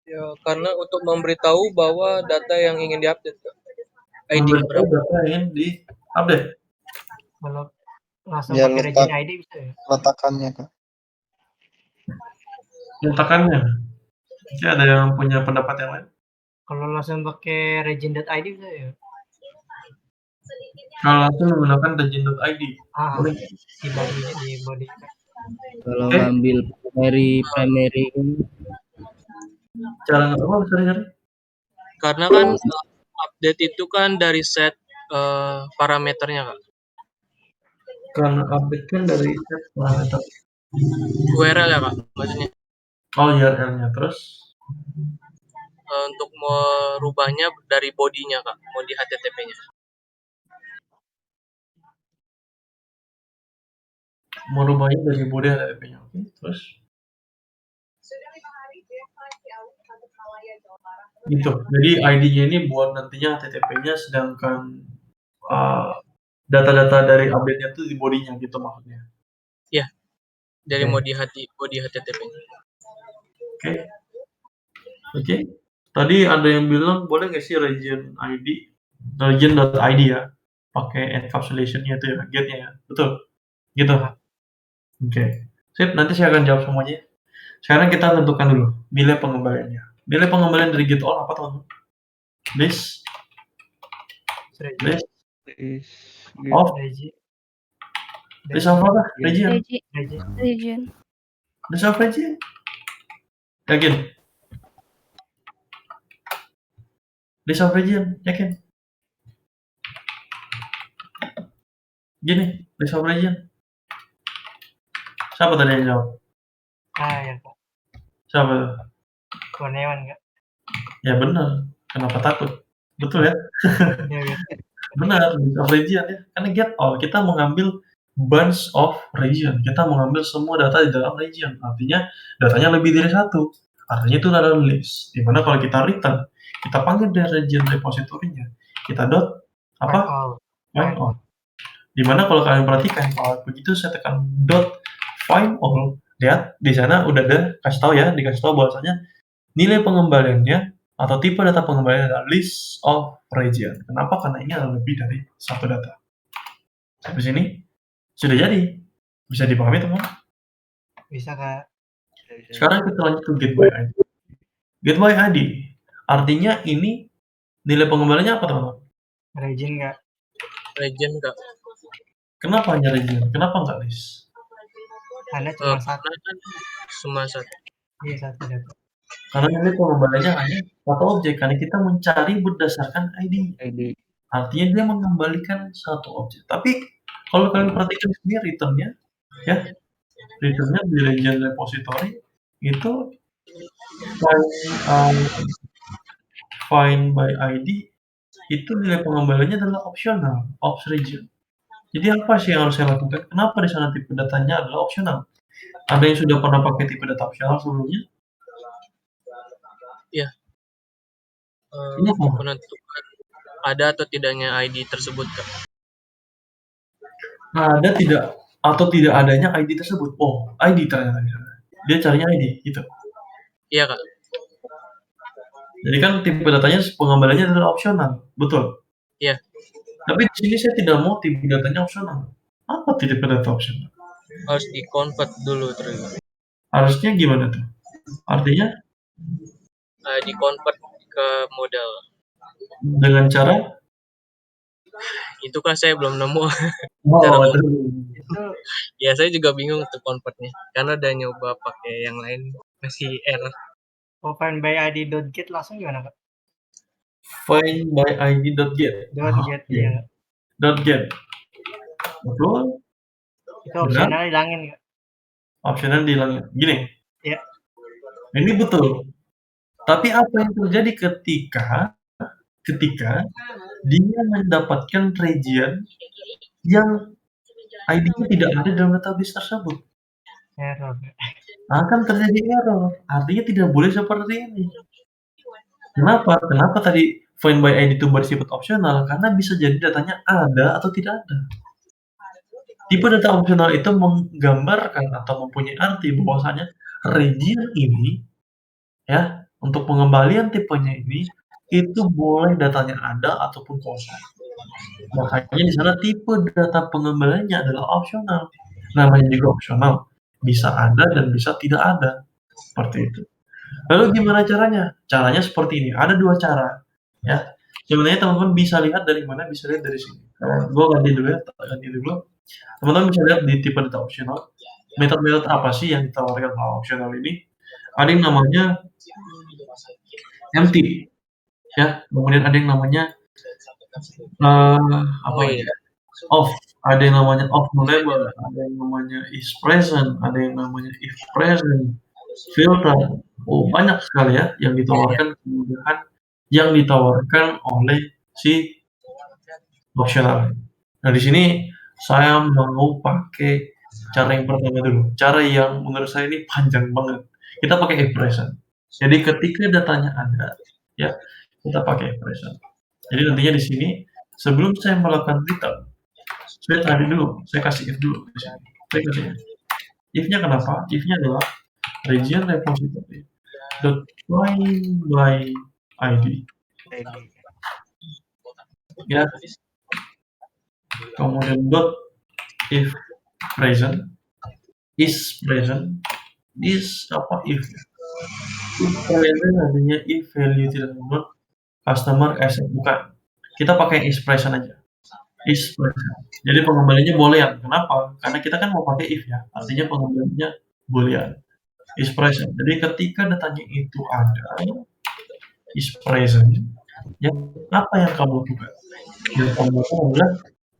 Ya, karena untuk memberitahu bahwa data yang ingin diupdate, Kak. ID Memberitahu data yang ingin diupdate. Kalau langsung Ya, pakai region ID bisa ya? Letakannya, Kak. Letakannya. Oke, ada yang punya pendapat yang lain? Kalau langsung pakai region.id bisa ya? Kalau langsung menggunakan region.id. Boleh. Di body. Kalau ngambil primary Cara apa? Sorry. Karena kan update itu kan dari set parameternya, Kak. Karena update kan dari set parameter. URL ya Kak, maksudnya. Oh, URL-nya. Terus? Untuk merubahnya dari bodinya Kak, body HTTP-nya. Merubahnya dari body HTTP-nya. Oke, terus? Gitu. Jadi ID-nya ini buat nantinya HTTP-nya, sedangkan data-data dari update-nya tuh di bodinya gitu maksudnya. Iya. Dari Oke. body HTTP-nya. Oke. Tadi ada yang bilang boleh nggak sih region.id ya, pakai encapsulation-nya itu ya, get-nya ya, betul? Gitu. Oke. Sip, nanti saya akan jawab semuanya. Sekarang kita tentukan dulu nilai pengembaliannya. Nilai pengembalian dari get all apa teman-teman? List of apa? Region. List of region. Yakin? List of region, yakin? Gini, list of region. Siapa tadi yang jawab? Ya Kak. Siapa tuh? Kurniawan Kak. Ya benar. Kenapa takut? Betul ya? Iya. Benar, list of region ya. Karena get all, kita mengambil bunch of region. Kita mengambil semua data di dalam region. Artinya datanya lebih dari satu. Artinya itu adalah list. Dimana kalau kita return, kita panggil dari region repository-nya. Kita dot apa? Find all. Dimana kalau kalian perhatikan, kalau begitu saya tekan dot find all, lihat di sana udah ada dikasih tahu bahwasanya nilai pengembaliannya atau tipe data pengembalian adalah list of region. Kenapa? Karena ini adalah lebih dari satu data. Sampai sini sudah jadi. Bisa dipahami teman? Bisa Kak. Sekarang kita lanjut ke get by ID. Get by ID artinya ini nilai pengembaliannya apa teman-teman? Region Kak. Region Kak. Kenapa hanya region? Kenapa nggak list? Karena cuma satu. Cuma satu. Iya, satu data. Karena nilai pengembaliannya hanya satu objek, karena kita mencari berdasarkan ID. Artinya dia mengembalikan satu objek. Tapi kalau kalian perhatikan sendiri return-nya, ya, return-nya di region repository itu find by ID itu nilai pengembaliannya adalah optional, ops region. Jadi apa sih yang harus saya lakukan? Kenapa di sana tipe datanya adalah optional? Ada yang sudah pernah pakai tipe data optional sebelumnya? Iya. Menentukan ada atau tidaknya ID tersebut Kak. Ada tidak atau tidak adanya ID tersebut. Oh, ID ternyata. Dia carinya ID, gitu. Iya Kak. Jadi kan tipe datanya pengembaliannya adalah opsional, betul? Iya. Tapi di sini saya tidak mau tipe datanya opsional. Apa tipe data opsional? Harus di-convert dulu terus. Harusnya gimana tuh? Artinya? Di-convert ke model. Dengan cara? Itu kan saya belum nemu. Ya saya juga bingung untuk convertnya. Karena udah nyoba pakai yang lain masih error. Find by ID.get langsung gimana Kak? Find by ID.get. Iya. .get. Betul. Itu opsional hilangin Kak. Opsional dihilangin. Gini. Iya. Ini betul. Tapi apa yang terjadi ketika dia mendapatkan region yang ID-nya tidak ada dalam database tersebut? Error. Akan terjadi error. Artinya tidak boleh seperti ini. Kenapa? Kenapa tadi find by ID itu bersifat opsional? Karena bisa jadi datanya ada atau tidak ada. Tipe data opsional itu menggambarkan atau mempunyai arti bahwasanya region ini, ya, untuk pengembalian tipenya ini itu boleh datanya ada ataupun kosong. Makanya di sana tipe data pengembaliannya adalah opsional. Namanya juga opsional, bisa ada dan bisa tidak ada. Seperti itu. Lalu gimana caranya? Caranya seperti ini. Ada dua cara, ya. Sebenarnya teman-teman bisa lihat dari mana? Bisa lihat dari sini. Gue ganti dulu ya, Teman-teman bisa lihat di tipe data opsional. Metode-metode apa sih yang ditawarkan hal opsional ini? Ada yang namanya empty, ya. Kemudian ada yang namanya off, ada yang namanya off label, ada yang namanya is present, ada yang namanya if present, filter. Oh, banyak sekali ya yang ditawarkan kemudahan yang ditawarkan oleh si optional. Nah, di sini saya mau pakai cara yang pertama dulu, cara yang menurut saya ini panjang banget. Kita pakai if present. Jadi ketika datanya ada, ya kita pakai if present. Jadi nantinya di sini sebelum saya melakukan return, saya tadi dulu, saya kasih if dulu di sini. Saya kasih if. If-nya kenapa? If-nya adalah region repository dot find by ID. Ya. Kemudian dot if present is present is apa if present artinya if value tidak menurut customer accept, bukan, kita pakai is present aja, is present. Jadi pengembaliannya boolean. Kenapa? Karena kita kan mau pakai if ya, artinya pengembaliannya boolean, is present. Jadi ketika datanya itu ada, is present, ya apa yang kamu lakukan? Yang kamu lakukan adalah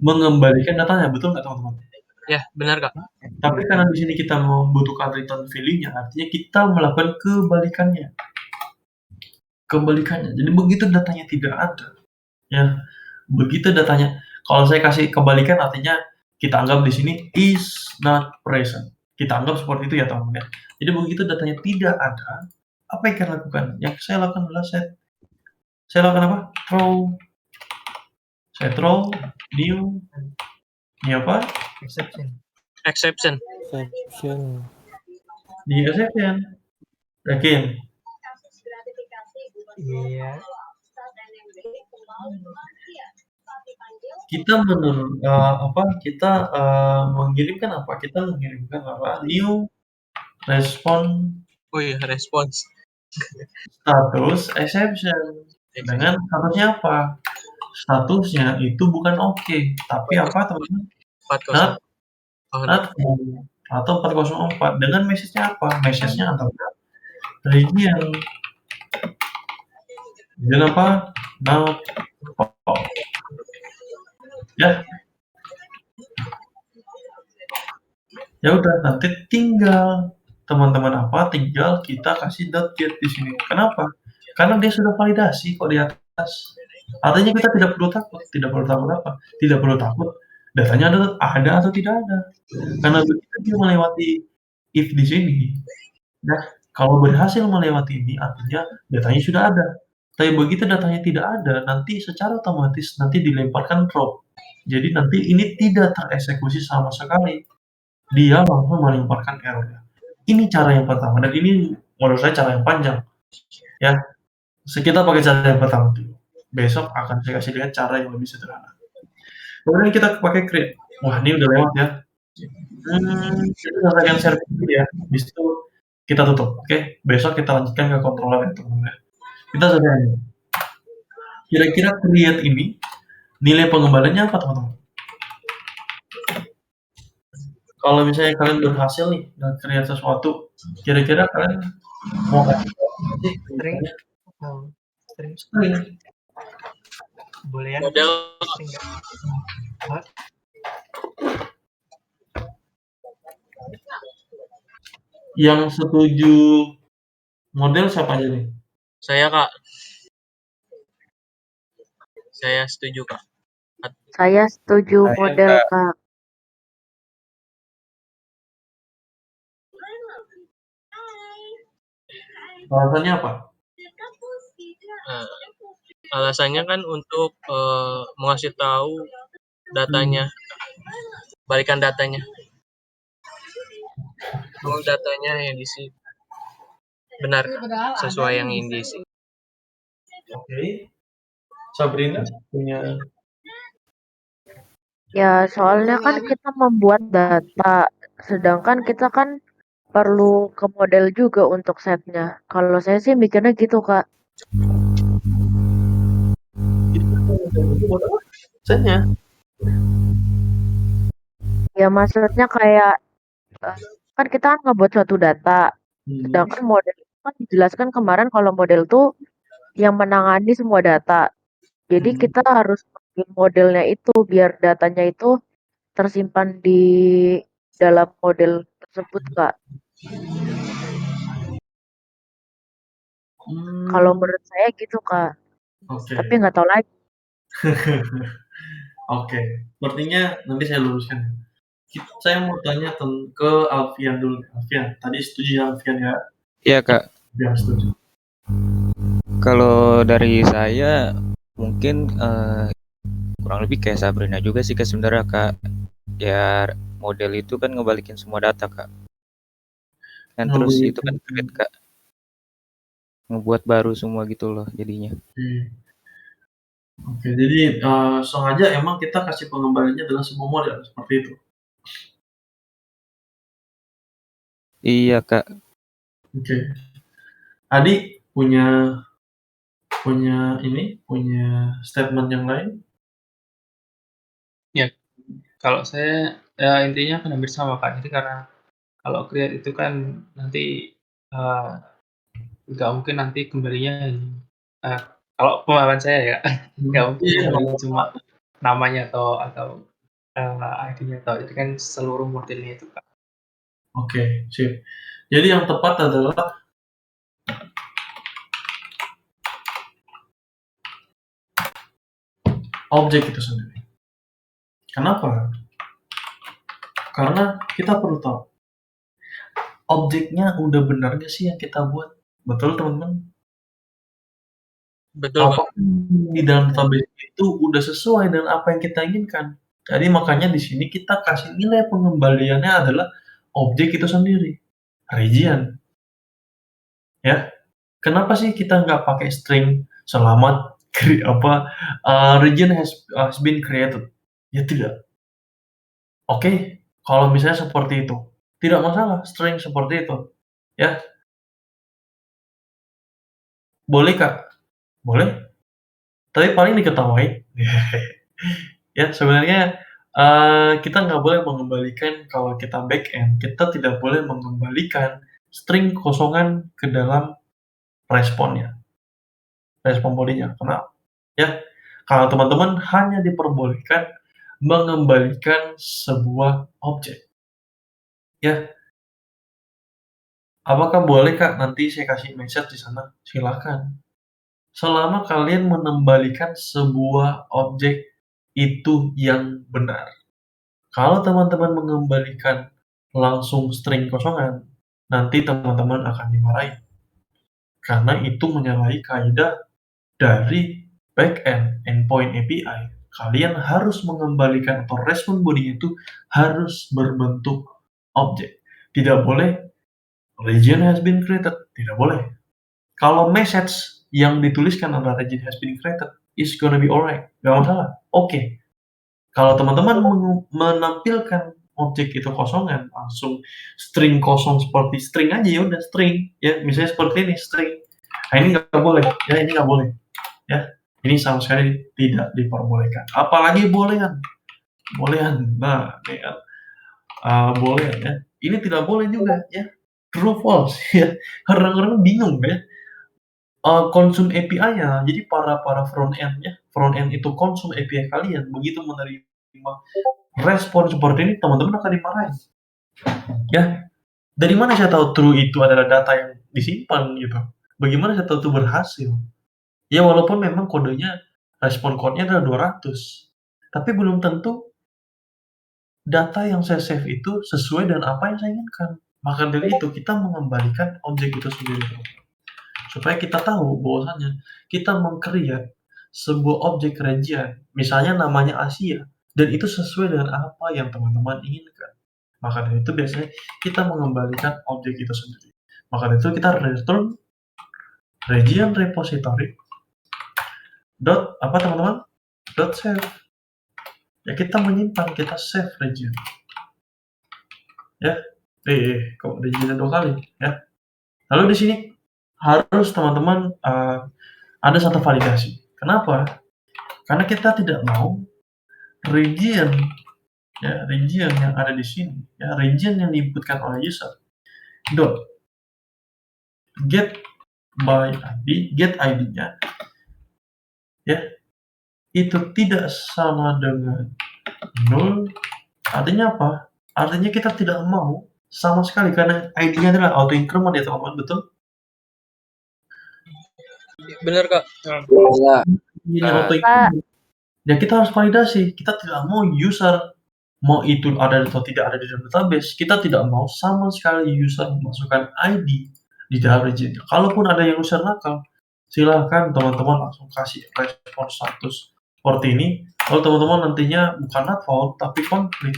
mengembalikan datanya, betul nggak teman-teman? Ya, benar Kak. Tapi karena di sini kita membutuhkan return value-nya, artinya kita melakukan kebalikannya. Kebalikannya. Jadi begitu datanya tidak ada, ya, begitu datanya, kalau saya kasih kebalikan artinya kita anggap di sini is not present. Kita anggap seperti itu ya teman-teman ya. Jadi begitu datanya tidak ada, apa yang kita lakukan? Yang saya lakukan adalah saya lakukan apa? Saya throw new apa? Exception. Di exception. Yakin? Iya. Kita mengirimkan apa? Kita mengirimkan apa? New respond. Oh iya, response. Status exception. Dengan statusnya apa? Statusnya itu bukan oke, tapi apa teman-teman? 404. Atau 404. Dengan message-nya apa? Message-nya adalah region. Region apa? Not found. Ya. Ya udah, nanti tinggal teman-teman tinggal kita kasih .get di sini. Kenapa? Karena dia sudah validasi kok di atas. Artinya kita tidak perlu takut apa? Tidak perlu takut datanya ada atau tidak ada. Karena begitu dia melewati if di sini, nah kalau berhasil melewati ini artinya datanya sudah ada. Tapi begitu datanya tidak ada, nanti secara otomatis nanti dilemparkan drop. Jadi nanti ini tidak tereksekusi sama sekali. Dia langsung melemparkan error. Ini cara yang pertama dan ini menurut saya cara yang panjang. Ya. Kita pakai cara yang pertama dulu. Besok akan saya kasih lihat cara yang lebih sederhana. Kemudian kita pakai create. Wah, ini udah lewat ya. Kita selesaikan service dulu ya. Habis itu kita tutup. Oke. Besok kita lanjutkan ke controller ya, teman-teman. Kita selesaikan. Kira-kira create ini nilai pengembaliannya apa, teman-teman? Kalau misalnya kalian berhasil nih create sesuatu, kira-kira kalian mau kasih string. Boleh ya? Model. Yang setuju model siapa aja nih? Saya Kak. Saya setuju Kak. Saya setuju model Kak. Alasannya apa? Alasannya kan untuk mengasih tahu datanya, balikan datanya. Kalau datanya yang diisi benar sesuai yang diisi. Oke. Sabrina punya? Ya soalnya kan kita membuat data, sedangkan kita kan perlu ke model juga untuk setnya. Kalau saya sih mikirnya gitu Kak. Setnya? Ya maksudnya kayak kan kita kan ngebuat suatu data, sedangkan model kan dijelaskan kemarin kalau model tuh yang menangani semua data. Jadi kita harus modelnya itu biar datanya itu tersimpan di dalam model tersebut, Kak. Kalau menurut saya gitu, Kak. Oke. Tapi nggak tahu lagi. Oke, sepertinya nanti saya luruskan. Saya mau tanya ke Alfian dulu. Alfian, tadi setuju ya Alfian ya? Iya Kak. Ya setuju. Kalau dari saya mungkin kurang lebih kayak Sabrina juga sih Kak sebenarnya Kak. Ya model itu kan ngebalikin semua data Kak. Dan terus itu kan create Kak. Ngebuat baru semua gitu loh jadinya. Oke, jadi sengaja emang kita kasih pengembaliannya adalah sebuah model seperti itu. Iya Kak. Oke. Adi punya statement yang lain? Ya, kalau saya intinya akan hampir sama Kak. Jadi karena kalau create itu kan nanti nggak mungkin nanti kembalinya kalau pemahaman saya ya nggak mungkin kembali cuma namanya atau ID-nya atau itu kan seluruh modelnya itu Kak. Oke, sip. Jadi yang tepat adalah objek itu sendiri. Kenapa? Karena kita perlu tahu objeknya udah benar nggak sih yang kita buat. Betul teman-teman? Betul, Kak. Apakah di dalam database itu udah sesuai dengan apa yang kita inginkan. Jadi makanya di sini kita kasih nilai pengembaliannya adalah objek itu sendiri, region. Ya, kenapa sih kita nggak pakai string selamat region has been created? Ya tidak. Oke, kalau misalnya seperti itu, tidak masalah string seperti itu. Ya, boleh Kak, boleh. Tapi paling diketawain. Ya sebenarnya kita nggak boleh mengembalikan kalau kita backend, kita tidak boleh mengembalikan string kosongan ke dalam responnya, respon bodinya. Kenapa? Ya, kalau teman-teman hanya diperbolehkan mengembalikan sebuah objek. Ya, apakah boleh Kak nanti saya kasih message di sana? Silakan. Selama kalian mengembalikan sebuah objek itu yang benar. Kalau teman-teman mengembalikan langsung string kosongan, nanti teman-teman akan dimarahi. Karena itu menyalahi kaidah dari backend endpoint API. Kalian harus mengembalikan atau respon body itu harus berbentuk objek. Tidak boleh region has been created. Tidak boleh. Kalau message yang dituliskan adalah region has been created, is gonna be alright. Gak masalah. Oke. Kalau teman-teman menampilkan objek itu kosongan, langsung string kosong seperti string aja ya udah string, ya misalnya seperti ini string. Nah ini nggak boleh, ya ini nggak boleh, ya ini sama sekali tidak diperbolehkan. Apalagi bolehan. Nah, ini kan boleh ya. Ini tidak boleh juga ya. True false ya. Orang-orang bingung ya. Konsum API-nya, jadi para front end itu konsum API kalian, begitu menerima respon seperti ini, teman-teman akan dimarahin. Ya, dari mana saya tahu true itu adalah data yang disimpan gitu? Bagaimana saya tahu itu berhasil? Ya walaupun memang kodenya, respon code-nya adalah 200, tapi belum tentu data yang saya save itu sesuai dengan apa yang saya inginkan. Maka dari itu kita mengembalikan objek itu sendiri. Supaya kita tahu bahwasannya kita meng-create sebuah objek region, misalnya namanya Asia, dan itu sesuai dengan apa yang teman-teman inginkan. Maka dari itu biasanya kita mengembalikan objek itu sendiri. Maka dari itu kita return region repository dot apa teman-teman? Dot save. Ya kita menyimpan, kita save region. Ya, kok region 2 kali ya. Lalu di sini harus teman-teman ada satu validasi. Kenapa? Karena kita tidak mau region yang ada di sini, ya region yang diinputkan oleh user dot get by ID, get ID-nya ya itu tidak sama dengan 0, artinya apa? Artinya kita tidak mau sama sekali karena ID-nya adalah auto increment ya teman-teman, betul? Bener Kak. Ya. Ini auto increment. Ya kita harus validasi. Kita tidak mau user mau itu ada atau tidak ada di dalam database, kita tidak mau sama sekali user memasukkan ID di dalam region. Kalaupun ada yang user nakal, silahkan teman-teman langsung kasih respon status seperti ini. Kalau teman-teman nantinya bukan not found tapi konflik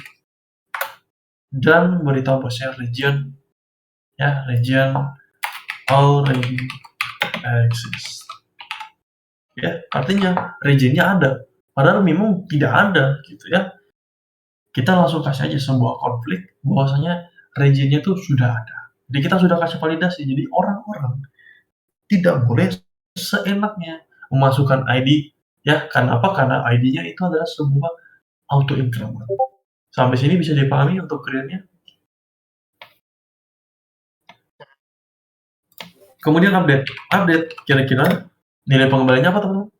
dan beritahu bosnya region ya, region already exist. Ya, artinya regionnya ada, padahal memang tidak ada gitu ya. Kita langsung kasih aja sebuah konflik bahwasanya regionnya itu sudah ada. Jadi kita sudah kasih validasi. Jadi orang-orang tidak boleh seenaknya memasukkan ID ya. Karena apa? Karena ID-nya itu adalah sebuah auto increment. Sampai sini bisa dipahami untuk clear-nya? Kemudian update kira-kira nilai pengembaliannya apa teman-teman?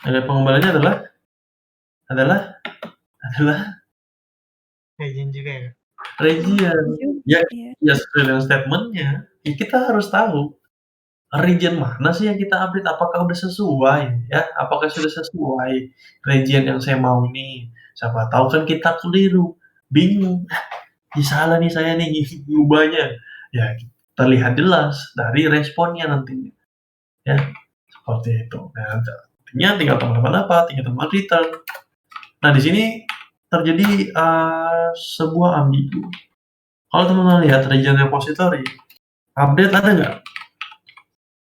Nilai pengembaliannya adalah region juga ya. Region. Ya sesuai dengan statement-nya. Ya kita harus tahu region mana sih yang kita update, apakah udah sesuai ya? Apakah sudah sesuai region yang saya mau nih? Siapa tahu kan kita keliru, bingung. Salah nih saya nih ngubahnya. Ya terlihat jelas dari responnya nantinya. Ya, seperti itu. Nah, artinya tinggal teman-teman tinggal teman return. Nah, di sini terjadi sebuah ambigu. Kalau teman-teman lihat region repository, update ada nggak?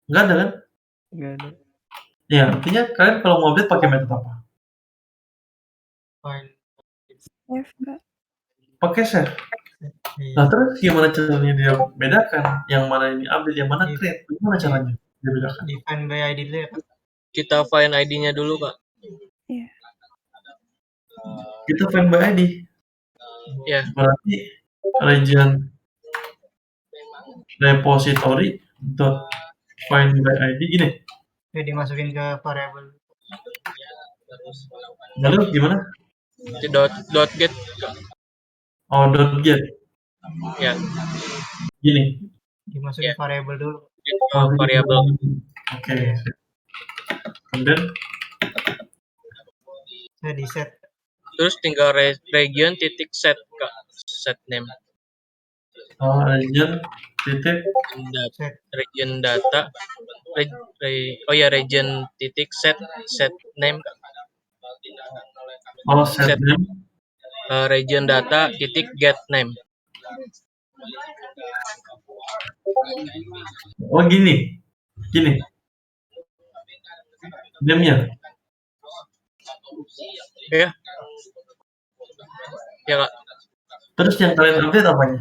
Nggak ada kan? Nggak ada. Ya, artinya kalian kalau mau update pakai metode apa? Save nggak? Pakai save. Nah, terus gimana caranya dia bedakan yang mana ini update, yang mana create? Gimana caranya dia bedakan? Define by ID dulu ya Kak. Kita find ID-nya dulu Kak. Iya. Kita find by ID. Ya. Berarti region repository dot find by ID gini. Ya, dimasukin ke variable. Lalu gimana? Dot get. Oh, dot get. Ya. Gini. Dimasukin variable dulu. Variable. Oke. Kemudian saya di set. Terus tinggal region titik set Kak. Set name. Oh, region titik region data. Oh ya, region titik set name Kak. Oh, set name. Region data titik get name. Oh, gini. Name-nya. Ya. Ya Kak. Terus yang kalian update apanya?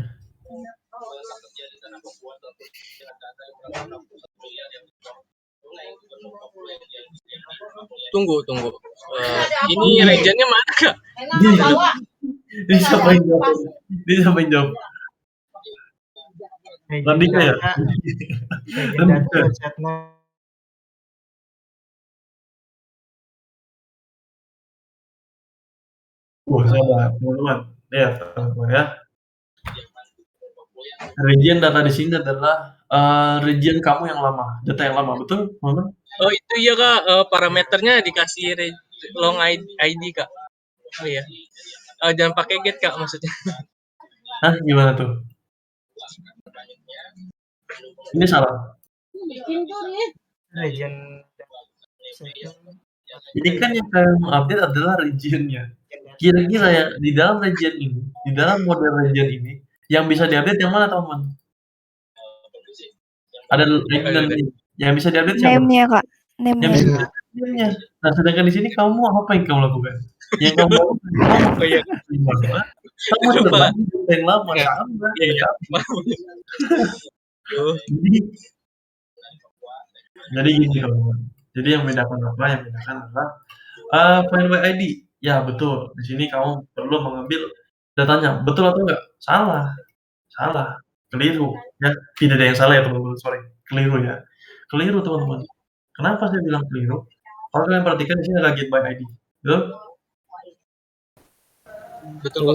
Tunggu. Ini regionnya mana Kak? Ini siapa yang jawab? Randika ya? Sabar, teman-teman. Ya, teman-teman ya. Region data di sini adalah region kamu yang lama, data yang lama, betul, teman-teman? Oh itu iya Kak, parameternya dikasih long ID Kak. Oh iya. Jangan pakai get Kak maksudnya. Hah, gimana tuh? Ini salah. Region. Ini kan yang kalian update adalah regionnya. Kira-kira ya di dalam region ini, di dalam model region ini, yang bisa diupdate yang mana teman-teman? Ada yang bisa diupdate siapa? Name-nya Kak. Name-nya. Nah, sedangkan di sini kamu apa yang kamu lakukan? Yang kamu lakukan, kamu sudah yang lama sama. Jadi gini teman-teman. Jadi yang bedakan apa? Yang bedakan adalah find by ID. Ya betul. Di sini kamu perlu mengambil datanya. Betul atau enggak? Salah. Keliru, ya. Tidak ada yang salah ya teman-teman, sorry. Keliru ya. Keliru teman-teman. Kenapa saya bilang keliru? Kalau kalian perhatikan di sini ada get by ID. Betul? Betul, Pak.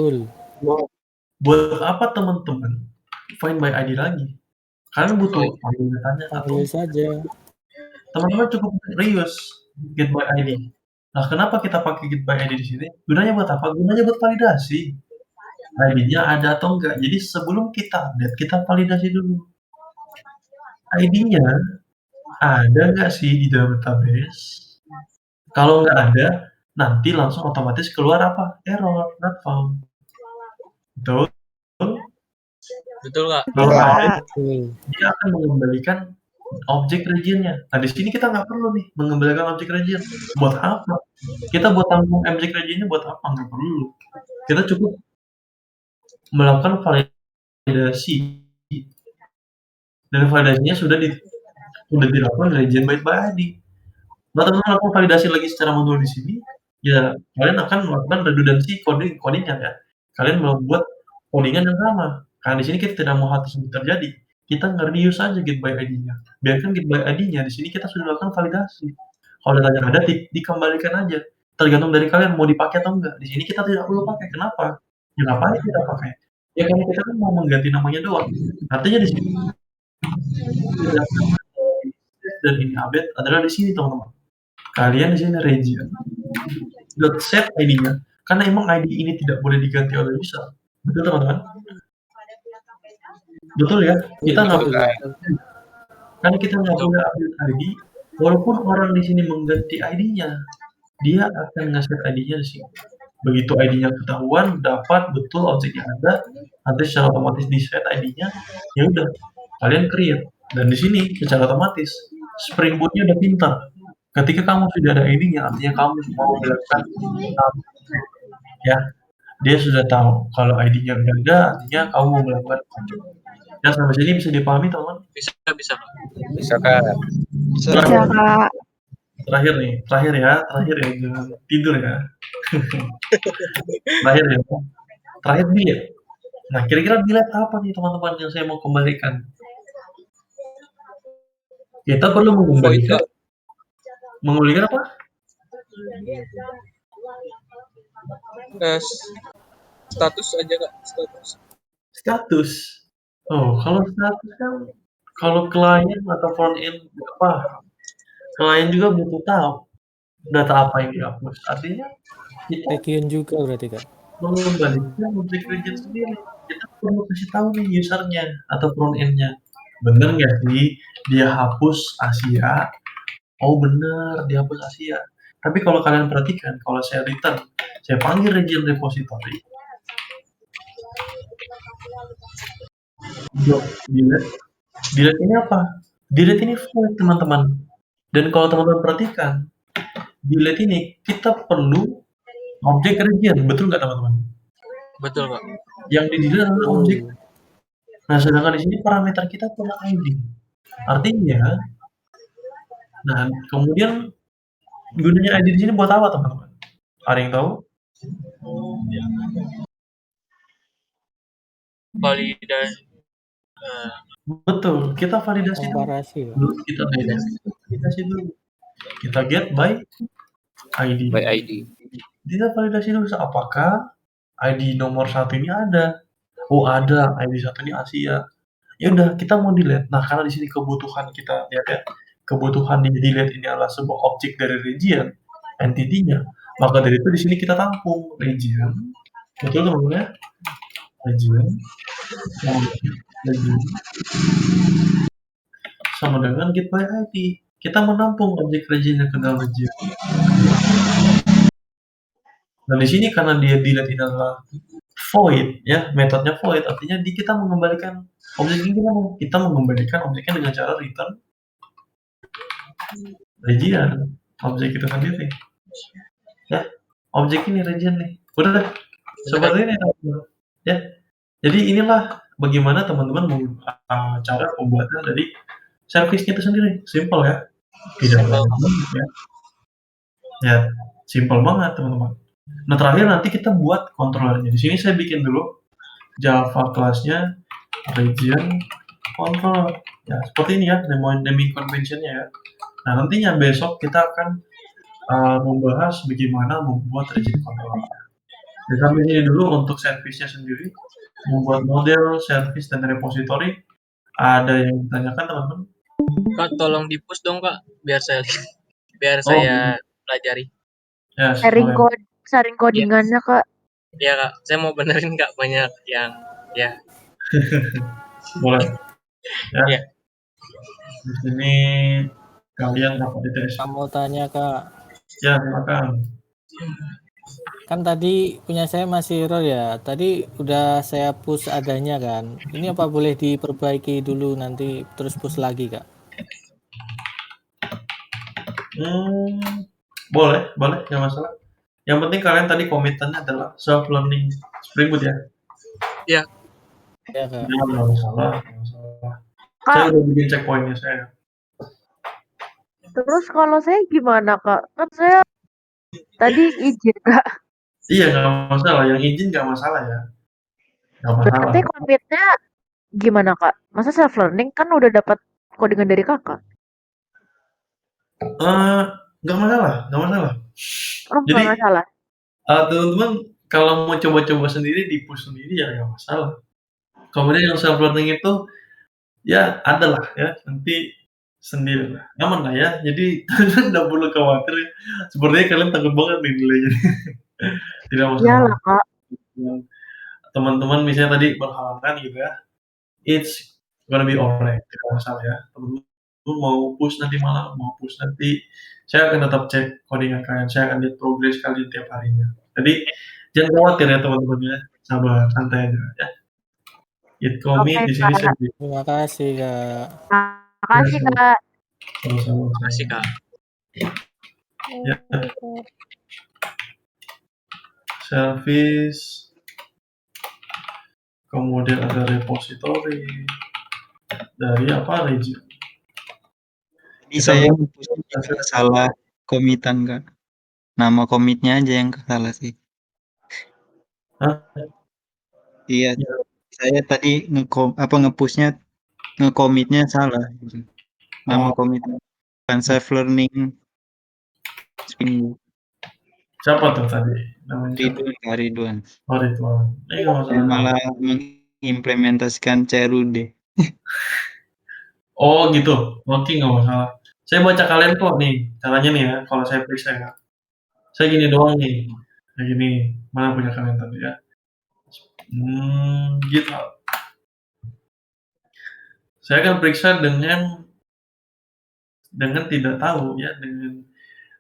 Buat apa teman-teman find by ID lagi? Kalian butuh datanya atau saja. teman-teman cukup reuse get by ID. Nah, kenapa kita pakai get by ID di sini? Gunanya buat apa? Gunanya buat validasi. ID-nya ada atau enggak. Jadi sebelum kita update, kita validasi dulu. ID-nya ada nggak sih di dalam database? Kalau nggak ada, nanti langsung otomatis keluar apa? Error, not found. Betul? Betul, Kak. Kalau Betul, ada, Kak. dia akan mengembalikan objek region-nya. Nah, di sini kita nggak perlu nih mengembalikan objek region. Buat apa? Kita buat tampung objek region-nya buat apa? Nggak perlu. Kita cukup melakukan validasi. Dan validasinya sudah dilakukan region byte by ID. Nah, teman-teman lakukan validasi lagi secara manual di sini, ya kalian akan melakukan redundancy coding-nya ya. Kalian membuat codingan yang sama. Karena di sini kita tidak mau hal tersebut terjadi. Kita nge-reuse aja get by ID-nya. Biarkan get by ID-nya, di sini kita sudah lakukan validasi. Kalau datanya ada, dikembalikan aja. Tergantung dari kalian mau dipakai atau enggak. Di sini kita tidak perlu pakai. Kenapa? Ya ngapain kita pakai? Ya karena kita kan mau mengganti namanya doang. Artinya di sini dan ini update adalah di sini teman-teman. Kalian di sini region set ID-nya karena emang ID ini tidak boleh diganti oleh user. Betul teman-teman? Betul ya? Kita nggak boleh. Karena kita nggak boleh update ID, walaupun orang di sini mengganti ID-nya, dia akan nge-set ID-nya di sini. Begitu ID-nya ketahuan, dapat betul objeknya ada, nanti secara otomatis di set ID-nya, ya udah kalian create. Dan di sini secara otomatis Spring Boot-nya udah pintar. Ketika kamu sudah ada ID-nya, artinya kamu mau melakukan ya, dia sudah tahu kalau ID-nya udah ada, artinya kamu mau melakukan ya. Sampai sini bisa dipahami teman-teman? Bisa, Kak. Bisa, Kak. Bisa, Kak. Terakhir ya, jangan tidur ya. Terakhir delete. Nah, kira-kira delete apa nih teman-teman yang saya mau kembalikan? Kita perlu mengembalikan apa? Status aja, Kak. Status. Oh, kalau status kan kalau klien atau front end apa? Klien juga butuh tahu data apa yang dihapus. Artinya kita Region juga berarti, Kak. mengembalikan objek region sendiri. Kita perlu kasih tahu nih usernya atau front end-nya. Bener nggak sih dia hapus Asia? Oh bener, dia hapus Asia. Tapi kalau kalian perhatikan, kalau saya return, saya panggil region repository. Delete ini apa? Delete ini void teman-teman. Dan kalau teman-teman perhatikan, delete ini kita perlu objek region, betul nggak teman-teman? Betul, Kak. Yang di delete adalah objek. Nah, sedangkan di sini parameter kita punya ID. Artinya, nah kemudian gunanya ID di sini buat apa teman-teman? Ada yang tahu? Validasi. Betul, kita validasi dulu. Kita validasi dulu. Kita get by ID. By ID. Kita validasi dulu apakah ID nomor 1 ini ada. Oh ada, ID 1 ini Asia. Ya udah, kita mau delete. Nah, karena di sini kebutuhan kita lihat ya, kebutuhan di delete ini adalah sebuah objek dari region entity-nya. Maka dari itu di sini kita tampung region. Betul teman-teman ya? Region sama dengan get by ID. Kita menampung objek region ke dalam region. Nah, di sini karena dia delete ini adalah void ya, metodenya void, artinya kita mengembalikan objek ini kita mengembalikan objeknya dengan cara return region objek itu sendiri ya, objek ini region nih udah seperti ini ya. Jadi inilah bagaimana teman-teman cara pembuatan dari service itu sendiri, simple ya, tidak ya, simple banget teman-teman. Nah, terakhir nanti kita buat controllernya. Di sini saya bikin dulu Java kelasnya region control. Ya, seperti ini ya naming convention-nya ya. Nah, nantinya besok kita akan membahas bagaimana membuat region control. Di samping ini dulu untuk service-nya sendiri, membuat model, service, dan repository. Ada yang ditanyakan teman-teman? Kak, tolong di-push dong Kak, biar saya Oh, saya pelajari. yes, Sharing boleh. sharing codingannya Kak. Iya Kak, saya mau benerin Kak, banyak yang ya. Boleh. Ya. Iya. Di sini kalian dapat DTS. Kamu tanya Kak. Ya, silakan. Kan tadi punya saya masih error ya. Tadi udah saya push adanya kan. Ini apa boleh diperbaiki dulu nanti terus push lagi Kak? Boleh, nggak masalah. Yang penting kalian tadi komitmennya adalah self learning Spring Boot ya. Iya. Ya Kak. Ya, nggak masalah. Saya udah bikin checkpointnya saya. Terus kalau saya gimana Kak? Kan saya tadi izin Kak. Iya, nggak masalah. Yang izin nggak masalah ya. Nggak masalah. Berarti komitnya gimana Kak? Masa self learning kan udah dapat codingan dari Kakak? Nggak masalah. Oh, Jadi, nggak masalah. teman-teman kalau mau coba-coba sendiri, di-push sendiri ya nggak masalah. Kemudian yang self learning itu ya adalah ya nanti sendiri lah, nyaman lah ya. Jadi nggak perlu khawatir. Sepertinya kalian takut banget nih nilainya. Tidak masalah. Iyalah Kak. Teman-teman misalnya tadi berhalangan gitu ya, it's gonna be alright, tidak masalah ya. Teman-teman mau push nanti malam, mau push nanti, saya akan tetap cek codingan kalian, saya akan lihat progres kalian tiap harinya. Jadi jangan khawatir ya teman-teman ya, sabar, santai aja ya. Git commit di sini saya. Terima kasih Kak. Makasih Kak. Sama-sama. Makasih Kak. Ya. Service. Kemudian ada repository. Dari apa region? Jadi saya salah komitan Kak. Nama komitnya aja yang salah sih. Hah? Iya. Saya tadi nge-push-nya nge-commit-nya salah gitu. Nama komitnya bukan self learning Spring Boot. Siapa tuh tadi namanya? Ridwan. Oh, Ridwan. Saya malah mengimplementasikan CRUD. Oh gitu, oke nggak masalah. Saya baca kalian kok nih, caranya nih ya, kalau saya periksa ya. Saya gini doang nih, kayak gini. Mana punya kalian tadi ya? Gitu. Saya akan periksa dengan tidak tahu ya, dengan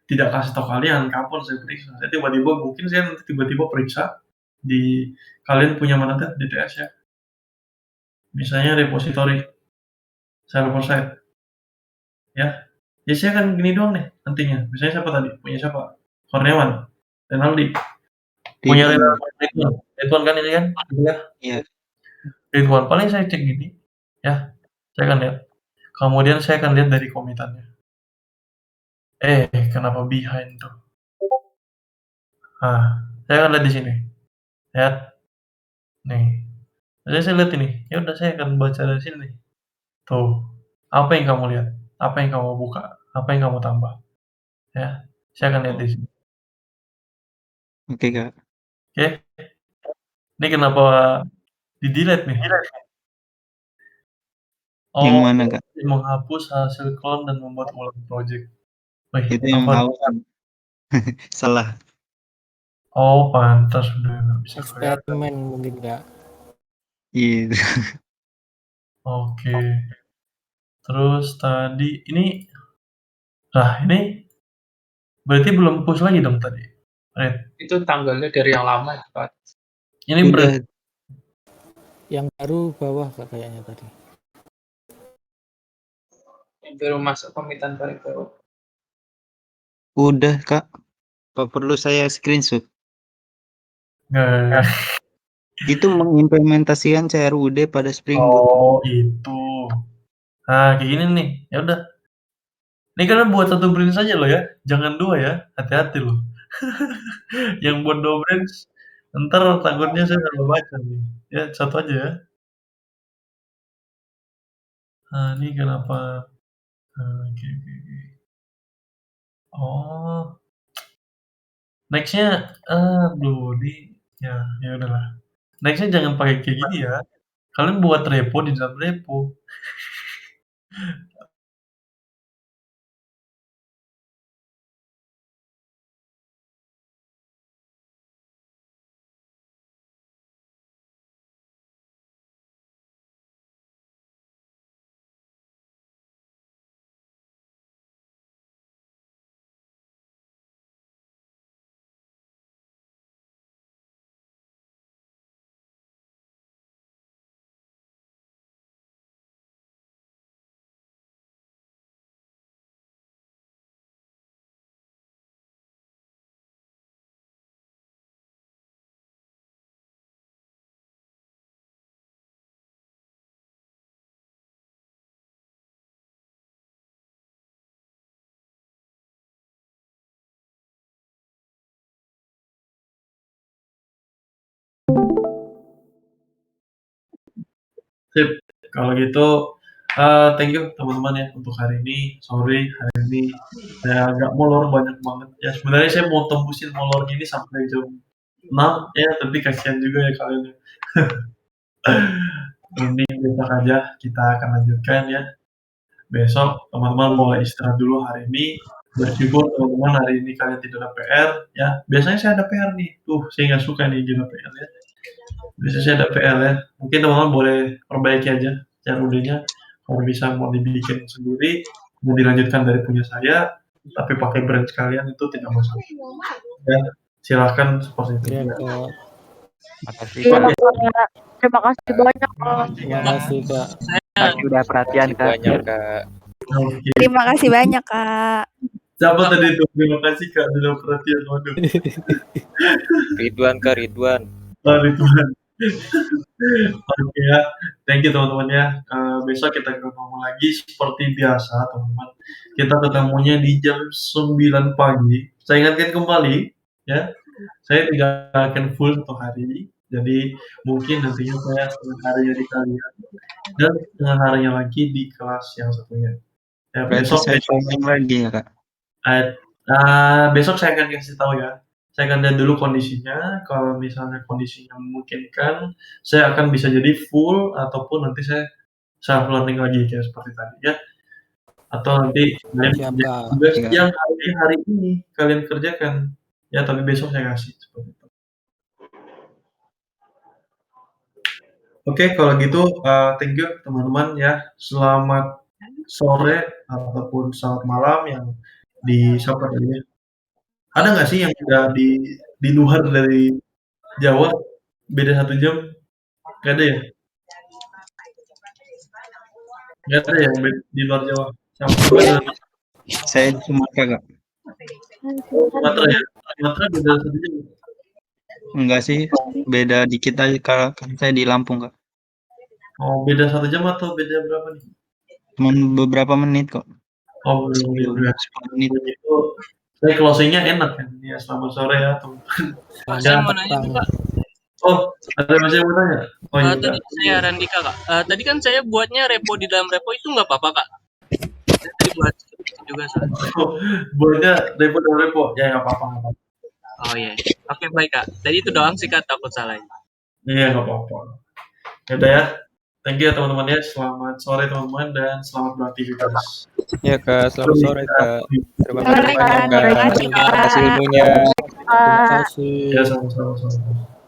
tidak kasih tahu kalian kapan saya periksa. Saya mungkin saya nanti tiba-tiba periksa di kalian punya mana tuh DTS ya. Misalnya repository, server side. Ya. Ya saya akan gini doang nih nantinya. Misalnya siapa tadi? Punya siapa? Kurniawan, Renaldi. Punya Ridwan kan ini kan? Iya. Ridwan, paling saya cek gini, ya. Saya akan lihat. Kemudian saya akan lihat dari komitannya. Kenapa behind tuh? Saya akan lihat di sini. Lihat. Nih. Saya lihat ini. Ya udah saya akan baca dari sini nih. Tuh. Apa yang kamu lihat? Apa yang kamu buka? Apa yang kamu tambah? Ya. Saya akan lihat di sini. Oke, Kak. Oke. Ini kenapa di-delete nih? Yang mana, Kak? Menghapus hasil clone dan membuat ulang project. Itu yang awal. Salah. Oh, pantas udah nggak bisa eksperimen mungkin Kak. Iya. Oke. Terus tadi ini berarti belum push lagi dong tadi? Right. Itu tanggalnya dari yang lama ya, Pak. Ini berarti yang baru bawah Kak kayaknya tadi. Yang baru masuk komitan paling baru. Udah, Kak. Apa perlu saya screenshot? Itu mengimplementasikan CRUD pada Spring Boot. Oh, itu. Nah, kayak gini nih. Ya udah. Ini kalian buat satu branch saja loh ya. Jangan dua ya. Hati-hati loh. Yang buat 2 branch, ntar takutnya saya nggak baca nih. Ya, satu aja ya. Ini kenapa? Oke. Oh, nextnya, aduh, ya udahlah. Nextnya jangan pakai kayak gini ya. Kalian buat repo di dalam repo. Sip, kalau gitu, thank you teman-teman ya untuk hari ini. Sorry hari ini saya agak molor banyak banget ya. Sebenarnya saya mau tembusin molor ini sampai jam 6 ya, tapi kasihan juga ya kalian ya. Ini besok aja kita akan lanjutkan ya. Besok teman-teman boleh istirahat dulu hari ini. Bersyukur teman-teman hari ini kalian tidak ada PR ya. Biasanya saya ada PR nih. Saya nggak suka nih gila PR ya. Biasanya saya ada PR ya. Mungkin teman-teman boleh perbaiki aja CRUD-nya. Kalau bisa mau dibikin sendiri, mau dilanjutkan dari punya saya, tapi pakai brand sekalian itu tidak masalah. Ya, silahkan seperti itu. Iya, Ya. Kak. Makasih Iya, Kak. Kak. Terima kasih banyak, Kak. Terima kasih, Kak. Makasih udah perhatian, Makasih Kak. banyak Kak. Oke. Terima kasih banyak, Kak. Siapa tadi itu? Terima kasih Kak sudah perhatian. Waduh. Ridwan Kak, Ridwan. Ridwan. Oke ya, thank you teman-teman ya. Besok kita ketemu lagi seperti biasa teman-teman. Kita ketemunya di jam 9 pagi. Saya ingatkan kembali ya, saya tidak akan full satu hari. Jadi mungkin nantinya saya setengah harinya di kalian dan setengah harinya lagi di kelas yang satunya. Ya, Berarti besok saya join lagi ya, Kak? besok saya akan kasih tahu ya. Saya akan lihat dulu kondisinya. Kalau misalnya kondisinya memungkinkan, saya akan bisa jadi full ataupun nanti saya self learning lagi kayak seperti tadi ya. Atau nanti kalian Siap, kerja Kak. tugas yang hari ini kalian kerjakan ya, tapi besok saya kasih seperti itu. Oke, kalau gitu thank you teman-teman ya. Selamat sore ataupun selamat malam yang di siapa tadi ya? Ada nggak sih yang udah di luar dari Jawa beda 1 jam? Nggak ada ya? Nggak ada ya di luar Jawa? Coba Saya di Sumatera, Kak. Sumatera ya? Sumatera beda 1 jam? Enggak sih, beda dikit aja, Kak. Kan saya di Lampung, Kak. Oh, beda 1 jam atau beda berapa nih? Cuman beberapa menit kok. Oh, belum. 10 menit. Itu saya closing-nya enak kan? Ya, selamat sore ya teman-teman. Saya mau nanya tuh, Kak. Oh, ada masih yang mau tanya? Oh iya. Tadi saya Randika, Kak. Tadi kan saya buatnya repo di dalam repo itu nggak apa-apa, Kak? Saya tadi buat juga soalnya. Buatnya repo. Ya nggak apa-apa. Oh iya. Oke, baik, Kak. Tadi itu doang sih, Kak, takut salah. Iya, nggak apa-apa. Ya udah ya. Thank you ya teman-teman ya. Selamat sore teman-teman dan selamat beraktivitas. Ya Kak, selamat sore Kak. Terima Sore, kasih banyak Kak. Kak. Terima kasih, Terima kasih ilmunya. Terima kasih. Ya, sama-sama.